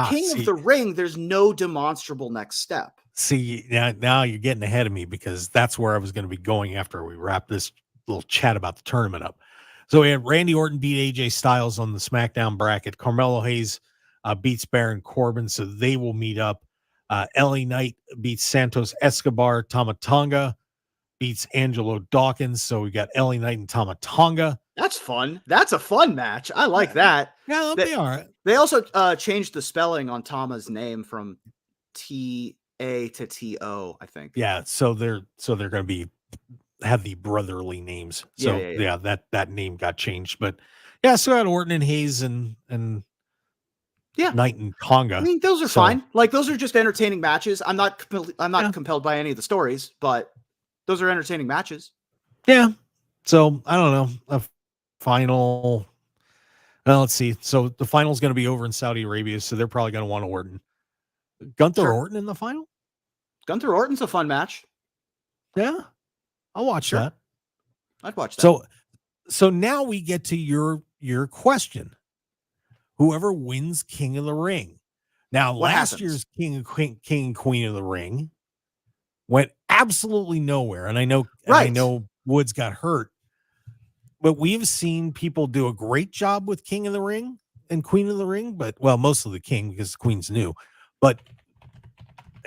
King of the Ring, there's no demonstrable next step. See, now you're getting ahead of me because that's where I was going to be going after we wrap this little chat about the tournament up. So we had Randy Orton beat AJ Styles on the SmackDown bracket. Carmelo Hayes beats Baron Corbin, so they will meet up. LA Knight beats Santos Escobar. Tama Tonga beats Angelo Dawkins, so we got LA Knight and Tama Tonga. That's fun. That's a fun match. I like that. Yeah, that'll be all right. They also changed the spelling on Tama's name from T-A to T-O, I think. Yeah, so they're going to have the brotherly names. So yeah, that name got changed. But yeah, so I had Orton and Hayes and night in Tonga. I mean, those are So, fine. Like, those are just entertaining matches. I'm not compelled by any of the stories, but those are entertaining matches. Yeah. So I don't know. A final. Well, let's see. So the final's going to be over in Saudi Arabia, so they're probably going to want Orton. Gunther Orton in the final? Gunther Orton's a fun match. Yeah. I'll watch that. I'd watch that. So now we get to your question. Whoever wins King of the Ring. Now, last year's King and Queen of the Ring went absolutely nowhere. And I know Woods got hurt. But we've seen people do a great job with King of the Ring and Queen of the Ring, but most of the King because the Queen's new.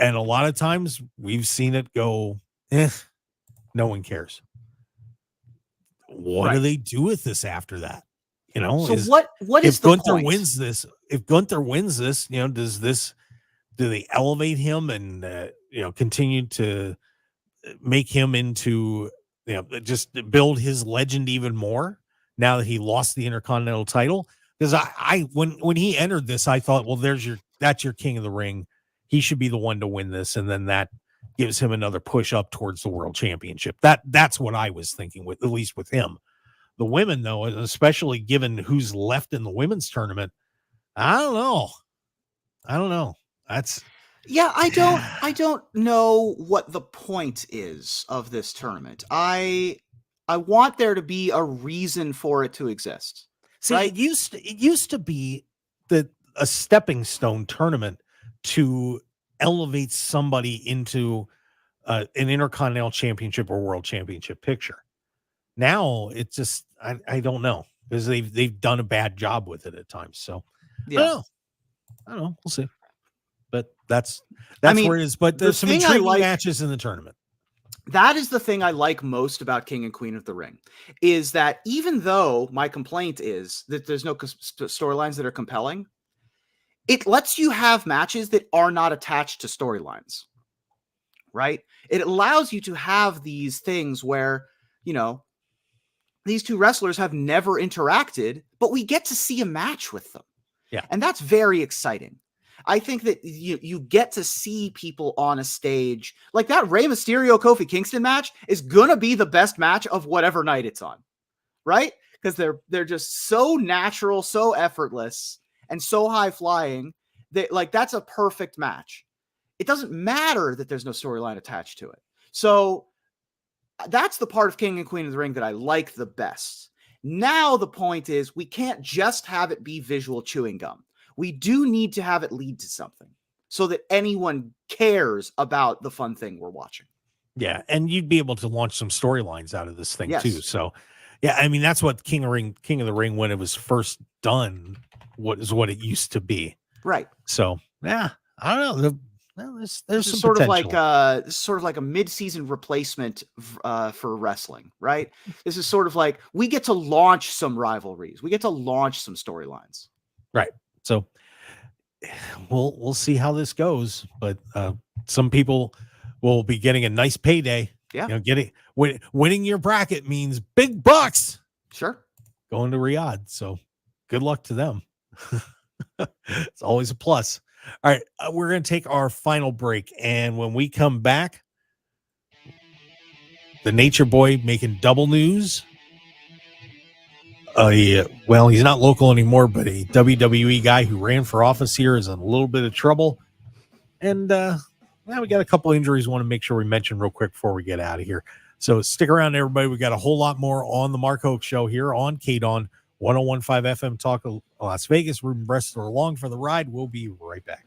And a lot of times we've seen it go, no one cares. What do they do with this after that? So what is the Gunther point? wins this? If Gunther wins this, do they elevate him and continue to make him into just build his legend even more now that he lost the Intercontinental title? Because when he entered this, I thought, well, that's your King of the Ring. He should be the one to win this, and then that gives him another push up towards the World Championship. That's what I was thinking with, at least with him. The women, though, especially given who's left in the women's tournament, I don't know. I don't know what the point is of this tournament. I want there to be a reason for it to exist. See, right? it used to be a stepping stone tournament to elevate somebody into an Intercontinental Championship or World Championship picture. Now it's just I don't know, because they've done a bad job with it at times. So I don't know. We'll see. But that's where it is. But there's some intriguing matches in the tournament. That is the thing I like most about King and Queen of the Ring, is that even though my complaint is that there's no storylines that are compelling, it lets you have matches that are not attached to storylines, right? It allows you to have these things where, these two wrestlers have never interacted, but we get to see a match with them. Yeah. And that's very exciting. I think that you get to see people on a stage like that. Rey Mysterio Kofi Kingston match is going to be the best match of whatever night it's on, right? Because they're just so natural, so effortless, and so high flying that that's a perfect match. It doesn't matter that there's no storyline attached to it. So that's the part of King and Queen of the Ring that I like the best. Now the point is, we can't just have it be visual chewing gum. We do need to have it lead to something so that anyone cares about the fun thing we're watching. Yeah, and you'd be able to launch some storylines out of this thing too. So, yeah, I mean, that's what King of the Ring when it was first done, what it used to be. Right. So, yeah, I don't know. There's some sort potential. This is sort of like a mid-season replacement for wrestling, right? This is sort of like we get to launch some rivalries. We get to launch some storylines. Right. So we'll see how this goes, but some people will be getting a nice payday. Yeah. Winning your bracket means big bucks. Sure. Going to Riyadh. So good luck to them. It's always a plus. All right, we're going to take our final break, and when we come back, the Nature Boy making double news. Well, he's not local anymore, but a WWE guy who ran for office here is in a little bit of trouble. And we got a couple injuries we want to make sure we mention real quick before we get out of here. So stick around, everybody. We got a whole lot more on the Mark Hoke Show here on KDAWN 101.5 FM Talk of Las Vegas. Reuben Bresler along for the ride. We'll be right back.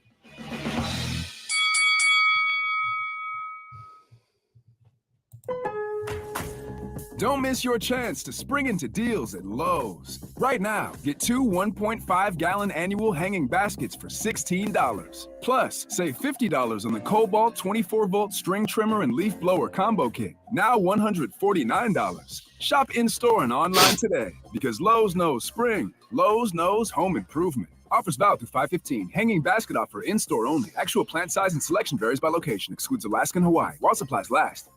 Don't miss your chance to spring into deals at Lowe's. Right now, get 2 1.5-gallon annual hanging baskets for $16. Plus, save $50 on the Cobalt 24-volt string trimmer and leaf blower combo kit, now $149. Shop in-store and online today, because Lowe's knows spring. Lowe's knows home improvement. Offers valid through 5/15. Hanging basket offer in-store only. Actual plant size and selection varies by location. Excludes Alaska and Hawaii. While supplies last.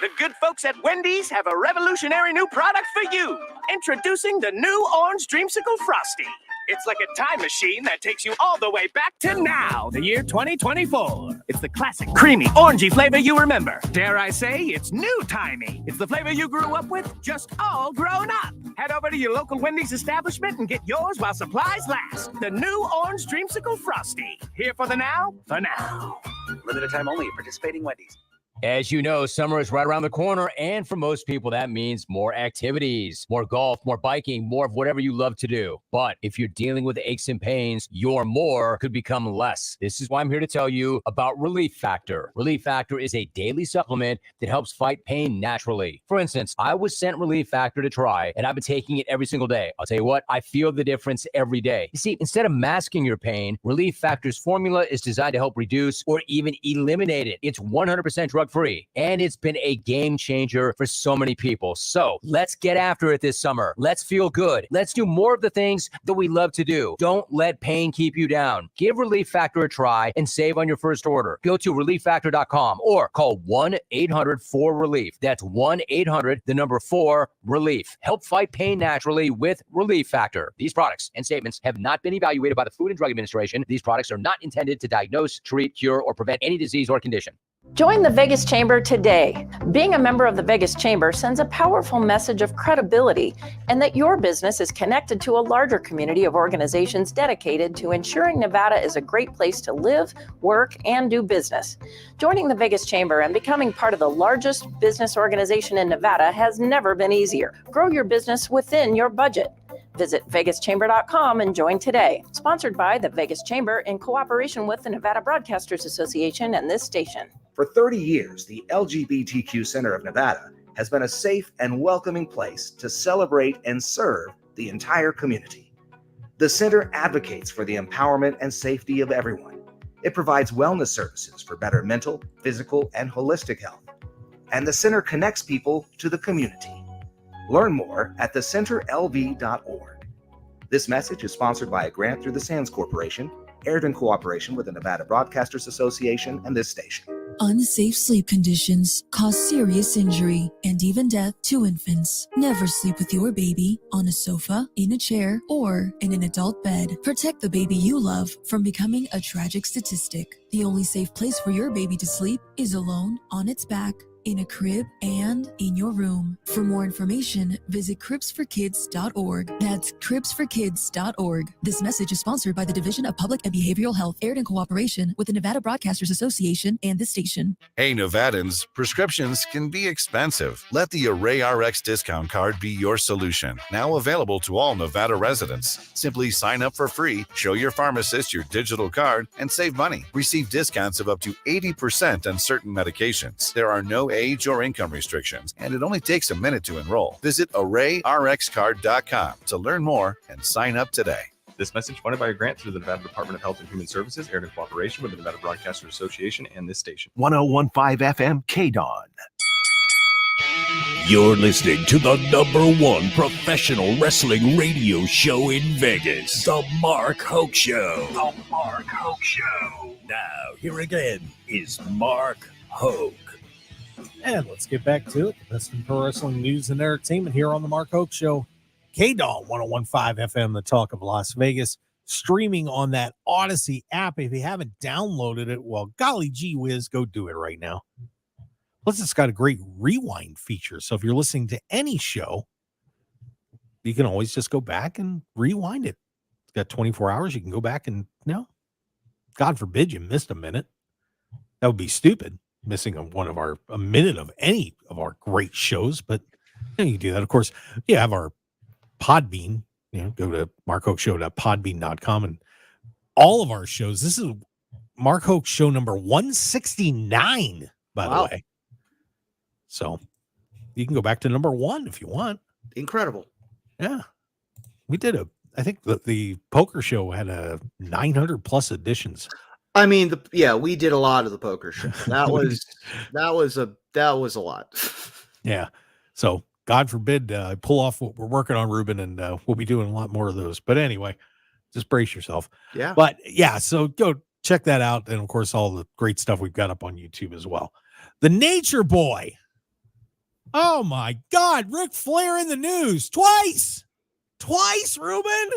The good folks at Wendy's have a revolutionary new product for you. Introducing the new Orange Dreamsicle Frosty. It's like a time machine that takes you all the way back to now, the year 2024. It's the classic creamy, orangey flavor you remember. Dare I say, it's new-timey. It's the flavor you grew up with, just all grown up. Head over to your local Wendy's establishment and get yours while supplies last. The new Orange Dreamsicle Frosty. Here for the now, for now. Limited time only at participating Wendy's. As you know, summer is right around the corner, and for most people, that means more activities, more golf, more biking, more of whatever you love to do. But if you're dealing with aches and pains, your more could become less. This is why I'm here to tell you about Relief Factor. Relief Factor is a daily supplement that helps fight pain naturally. For instance, I was sent Relief Factor to try, and I've been taking it every single day. I'll tell you what, I feel the difference every day. You see, instead of masking your pain, Relief Factor's formula is designed to help reduce or even eliminate it. It's 100% drug-free, and it's been a game changer for so many people. So let's get after it this summer. Let's feel good. Let's do more of the things that we love to do. Don't let pain keep you down. Give Relief Factor a try and save on your first order. Go to relieffactor.com or call 1-800-4RELIEF. That's 1-800-4RELIEF. Help fight pain naturally with Relief Factor. These products and statements have not been evaluated by the Food and Drug Administration. These products are not intended to diagnose, treat, cure, or prevent any disease or condition. Join the Vegas Chamber today. Being a member of the Vegas Chamber sends a powerful message of credibility and that your business is connected to a larger community of organizations dedicated to ensuring Nevada is a great place to live, work, and do business. Joining the Vegas Chamber and becoming part of the largest business organization in Nevada has never been easier. Grow your business within your budget. Visit vegaschamber.com and join today. Sponsored by the Vegas Chamber in cooperation with the Nevada Broadcasters Association and this station. For 30 years, the LGBTQ Center of Nevada has been a safe and welcoming place to celebrate and serve the entire community. The center advocates for the empowerment and safety of everyone. It provides wellness services for better mental, physical, and holistic health. And the center connects people to the community. Learn more at thecenterlv.org. This message is sponsored by a grant through the Sands Corporation, aired in cooperation with the Nevada Broadcasters Association and this station. Unsafe sleep conditions cause serious injury and even death to infants. Never sleep with your baby on a sofa, in a chair, or in an adult bed. Protect the baby you love from becoming a tragic statistic. The only safe place for your baby to sleep is alone, on its back, in a crib, and in your room. For more information, visit cribsforkids.org. That's cribsforkids.org. This message is sponsored by the Division of Public and Behavioral Health, aired in cooperation with the Nevada Broadcasters Association and this station. Hey, Nevadans, prescriptions can be expensive. Let the Array RX discount card be your solution. Now available to all Nevada residents. Simply sign up for free, show your pharmacist your digital card, and save money. Receive discounts of up to 80% on certain medications. There are no age or income restrictions, and it only takes a minute to enroll. Visit ArrayRxCard.com to learn more and sign up today. This message funded by a grant through the Nevada Department of Health and Human Services, aired in cooperation with the Nevada Broadcasters Association and this station. 1015 FM KDAWN. You're listening to the #1 professional wrestling radio show in Vegas, The Mark Hoke Show. The Mark Hoke Show. Now, here again is Mark Hoke. And let's get back to it. The best in pro wrestling news and entertainment here on the Mark Hoke Show. KDAWN 1015 FM, the talk of Las Vegas, streaming on that Odyssey app. If you haven't downloaded it, well, golly gee whiz, go do it right now. Plus, it's got a great rewind feature. So if you're listening to any show, you can always just go back and rewind it. It's got 24 hours. You can go back and, God forbid you missed a minute. That would be stupid. Missing a minute of any of our great shows, but you do that. Of course, you have our Podbean, go to markhokeshow.podbean.com and all of our shows. This is Mark Hoke Show number 169, by the way. So you can go back to number 1 if you want. Incredible. Yeah. We did I think the poker show had 900 plus editions. I mean, we did a lot of the poker show. That was a lot. Yeah. So God forbid I pull off what we're working on, Reuben, and we'll be doing a lot more of those. But anyway, just brace yourself. Yeah. But yeah, so go check that out. And of course, all the great stuff we've got up on YouTube as well. The Nature Boy. Oh my God. Ric Flair in the news twice, Reuben.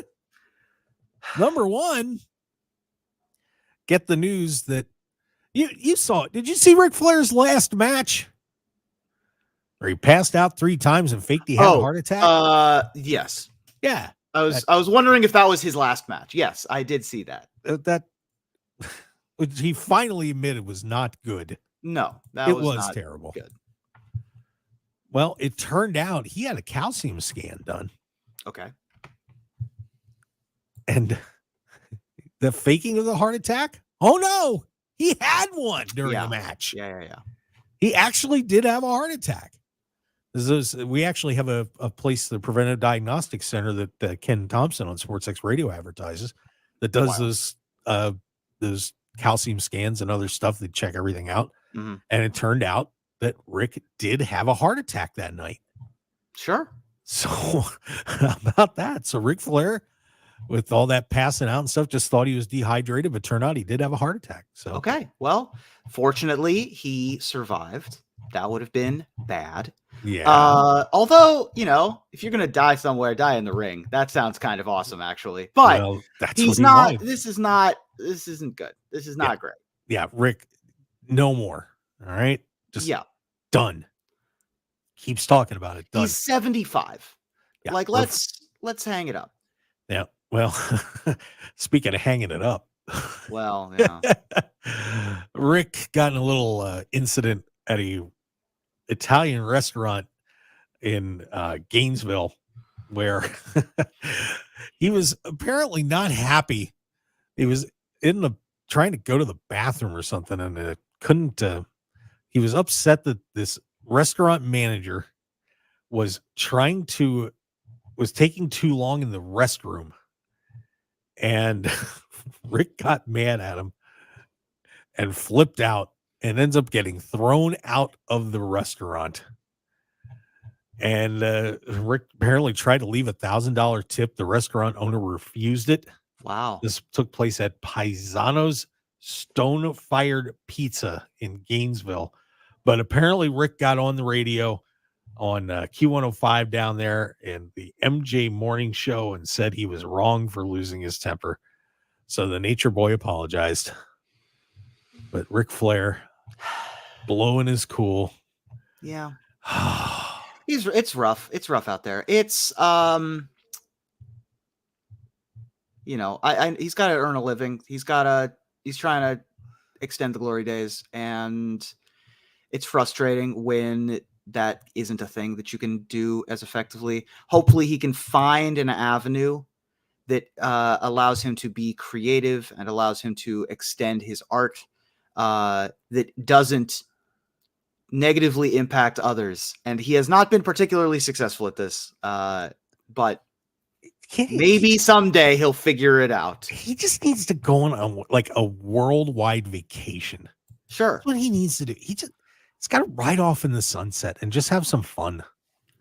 Number one, get the news that you saw it. Did you see Ric Flair's last match? Where he passed out 3 times and faked he had a heart attack? Yes. Yeah. I was wondering if that was his last match. Yes, I did see that. That which he finally admitted was not good. No, it was not terrible. Good. Well, it turned out he had a calcium scan done. Okay. And the faking of the heart attack? Oh no, he had one during the match. Yeah. He actually did have a heart attack. We actually have a place, the Preventive Diagnostic Center that Ken Thompson on Sports X Radio advertises, that does those calcium scans and other stuff. They check everything out. Mm-hmm. And it turned out that Rick did have a heart attack that night. Sure. So how about that? So Ric Flair, with all that passing out and stuff, just thought he was dehydrated, but turned out he did have a heart attack. So okay. Well, fortunately, he survived. That would have been bad. Yeah. Although, if you're gonna die somewhere, die in the ring. That sounds kind of awesome, actually. But he's not. This isn't good. This is not great. Yeah, Rick, no more. All right. Just done. Keeps talking about it. Done. He's 75. Yeah, like let's hang it up. Yeah. Well, speaking of hanging it up. Well, yeah. Rick got in a little incident at a Italian restaurant in Gainesville where he was apparently not happy. He was trying to go to the bathroom or something, and couldn't. He was upset that this restaurant manager was taking too long in the restroom, and Rick got mad at him and flipped out and ends up getting thrown out of the restaurant. And Rick apparently tried to leave $1,000 tip. The restaurant owner refused it. Wow. This took place at Paisano's Stone-Fired Pizza in Gainesville. But apparently Rick got on the radio on Q105 down there in the MJ Morning Show and said he was wrong for losing his temper. So the Nature Boy apologized. But Ric Flair blowing his cool. Yeah. It's rough. It's rough out there. It's he's got to earn a living. He's trying to extend the glory days, and it's frustrating when that isn't a thing that you can do as effectively. Hopefully he can find an avenue that allows him to be creative and allows him to extend his art that doesn't negatively impact others. And he has not been particularly successful at this, but maybe someday he'll figure it out. He just needs to go on a worldwide vacation. Sure. That's what he needs to do. He's got to ride off in the sunset and just have some fun.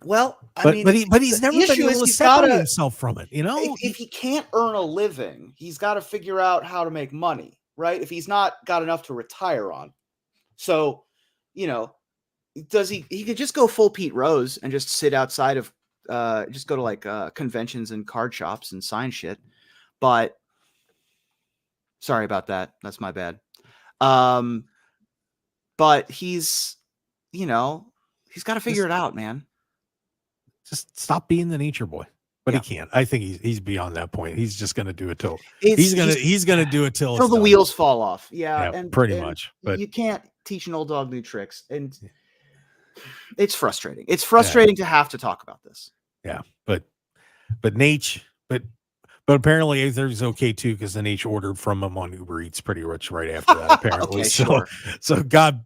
Well, but he's never been able to separate himself from it. If he can't earn a living, he's got to figure out how to make money, right? If he's not got enough to retire on. So, does he could just go full Pete Rose and just sit outside of just go to conventions and card shops and sign shit. But sorry about that. That's my bad. But he's got to figure it out, man. Just stop being the Nature Boy. But he can't. I think he's beyond that point. He's just going to do it till he's going to do it till the wheels fall off. Yeah, and pretty much. But you can't teach an old dog new tricks, and it's frustrating. It's frustrating to have to talk about this. Yeah, but apparently there's okay too, because the Nate ordered from him on Uber Eats pretty much right after that. Apparently, okay, so God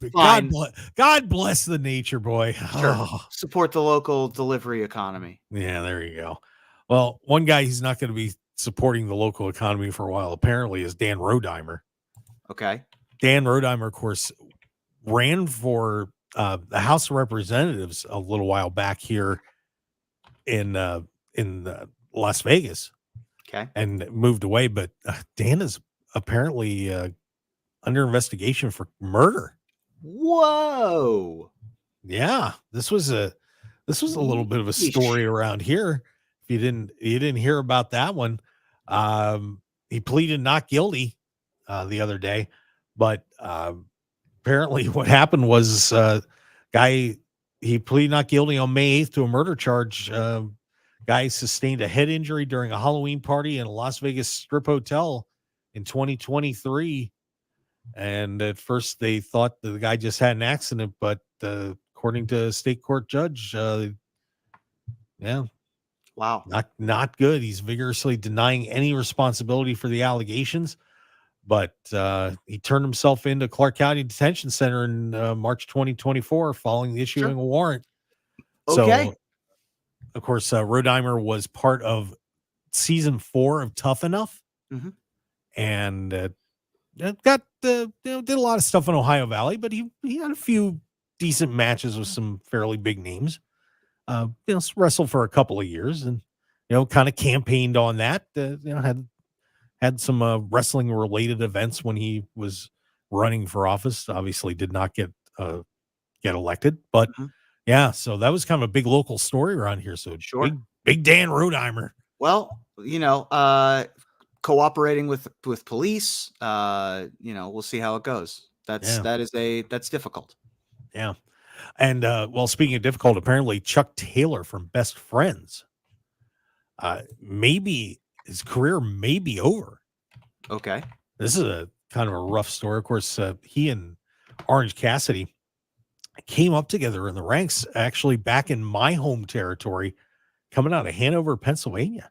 bless the Nature Boy. Sure. Support the local delivery economy. Yeah, there you go. Well, one guy who's not going to be supporting the local economy for a while apparently is Dan Rodheimer. Okay, Dan Rodheimer, of course, ran for the House of Representatives a little while back here in Las Vegas. Okay. And moved away, but Dan is apparently under investigation for murder. Whoa. Yeah, this was a little bit of a story around here. If you didn't hear about that one, he pleaded not guilty the other day, but apparently what happened was he pleaded not guilty on May 8th to a murder charge. Guy sustained a head injury during a Halloween party in a Las Vegas Strip hotel in 2023. And at first they thought the guy just had an accident, but according to a state court judge, wow, not good. He's vigorously denying any responsibility for the allegations, but he turned himself into Clark County Detention Center in March 2024 following the issuing a warrant. Okay. So, of course, Rodimer was part of season 4 of Tough Enough, and did a lot of stuff in Ohio Valley, but he had a few decent matches with some fairly big names. Wrestled for a couple of years, and kind of campaigned on that. Had some wrestling related events when he was running for office. Obviously, did not get elected, but so that was kind of a big local story around here. So big Dan Rodimer. Well, cooperating with police, we'll see how it goes. That's difficult. Yeah. And speaking of difficult, apparently Chuck Taylor from Best Friends, maybe his career may be over. Okay. This is a kind of a rough story. Of course, he and Orange Cassidy came up together in the ranks, actually back in my home territory, coming out of Hanover, Pennsylvania.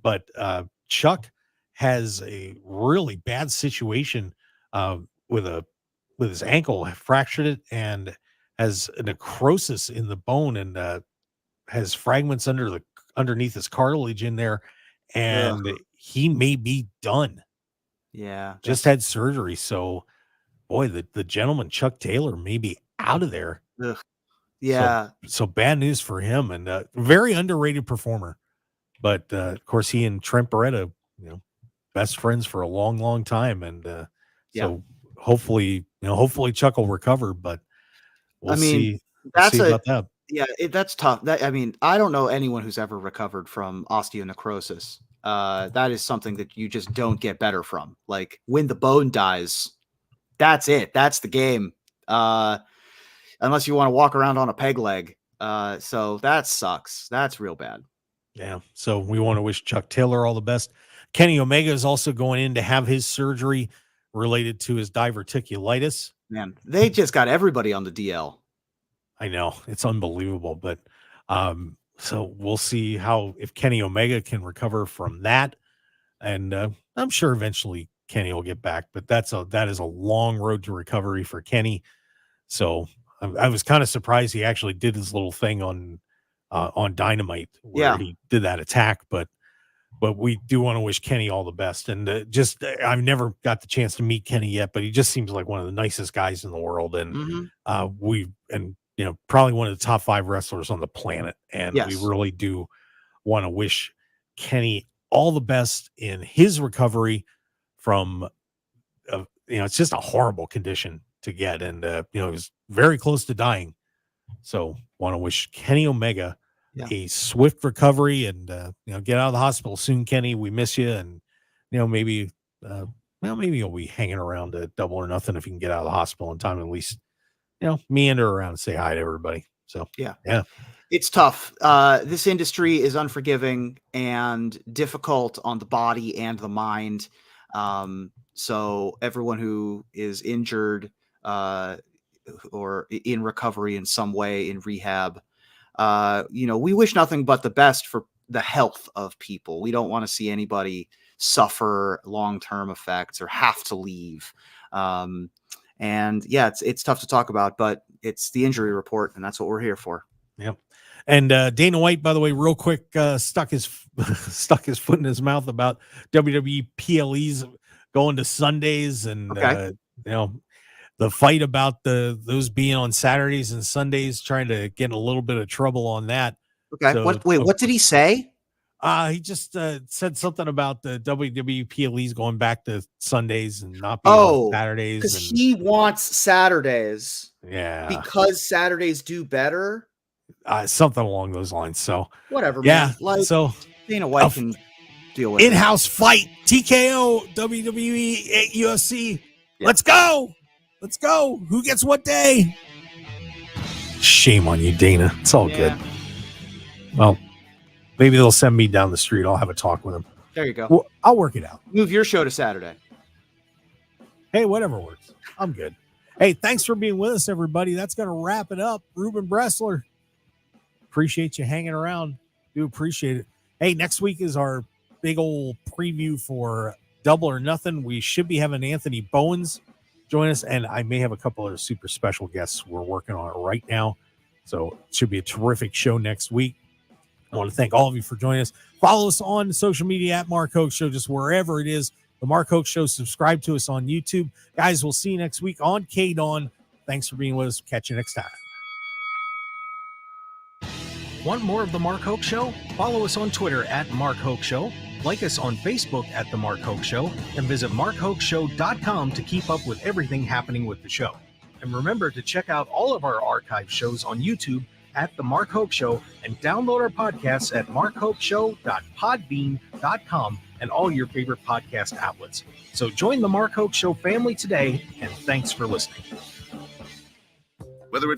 But Chuck has a really bad situation with his ankle, fractured it, and has a necrosis in the bone, and has fragments underneath his cartilage in there, and he may be done. Yeah, just had surgery. So, boy, the gentleman Chuck Taylor may be out of there. Yeah. So bad news for him, and very underrated performer. But of course, he and Trent Beretta, best friends for a long, long time, and so hopefully Chuck will recover. But we'll see. We'll see about that. Yeah, that's tough. I don't know anyone who's ever recovered from osteonecrosis. That is something that you just don't get better from. Like when the bone dies, that's it. That's the game. Unless you want to walk around on a peg leg. So that sucks. That's real bad. Yeah. So we want to wish Chuck Taylor all the best. Kenny Omega is also going in to have his surgery related to his diverticulitis. Man, they just got everybody on the DL. I know, it's unbelievable, but so we'll see if Kenny Omega can recover from that, and I'm sure eventually Kenny will get back, but that is a long road to recovery for Kenny. So I was kind of surprised he actually did his little thing on Dynamite where he did that attack, but we do want to wish Kenny all the best, and I've never got the chance to meet Kenny yet, but he just seems like one of the nicest guys in the world, and probably one of the top 5 wrestlers on the planet. And we really do want to wish Kenny all the best in his recovery from, it's just a horrible condition to get. And, he was very close to dying. So want to wish Kenny Omega a swift recovery, and, get out of the hospital soon, Kenny. We miss you. And, maybe you'll be hanging around at Double or Nothing if you can get out of the hospital in time, at least, meander around and say hi to everybody. So, yeah. It's tough. This industry is unforgiving and difficult on the body and the mind. So everyone who is injured or in recovery in some way, in rehab, we wish nothing but the best for the health of people. We don't want to see anybody suffer long-term effects or have to leave. And it's tough to talk about, but it's the injury report, and that's what we're here for. Yep. And Dana White, by the way, real quick, stuck his foot in his mouth about WWE PLEs going to Sundays, and the fight about those being on Saturdays and Sundays, trying to get in a little bit of trouble on that. Okay. So, what did he say? He just said something about the WWE PLEs going back to Sundays and not being on Saturdays. Because he wants Saturdays. Yeah. Because Saturdays do better. Something along those lines. So whatever. Yeah. Man. So Dana White can deal with it. In-house fight, TKO, WWE, UFC. Yeah. Let's go. Let's go. Who gets what day? Shame on you, Dana. It's all good. Well, maybe they'll send me down the street. I'll have a talk with them. There you go. Well, I'll work it out. Move your show to Saturday. Hey, whatever works. I'm good. Hey, thanks for being with us, everybody. That's going to wrap it up. Reuben Bresler. Appreciate you hanging around. Do appreciate it. Hey, next week is our big old preview for Double or Nothing. We should be having Anthony Bowens join us, and I may have a couple of super special guests. We're working on it right now. So it should be a terrific show next week. I want to thank all of you for joining us. Follow us on social media at Mark Hoke Show, just wherever it is. The Mark Hoke Show. Subscribe to us on YouTube. Guys, we'll see you next week on KDAWN. Thanks for being with us. Catch you next time. Want more of The Mark Hoke Show? Follow us on Twitter at Mark Hoke Show. Like us on Facebook at The Mark Hoke Show. And visit markhokeshow.com to keep up with everything happening with the show. And remember to check out all of our archive shows on YouTube at The Mark Hoke Show and download our podcasts at markhokeshow.podbean.com and all your favorite podcast outlets. So join The Mark Hoke Show family today, and thanks for listening. Whether it's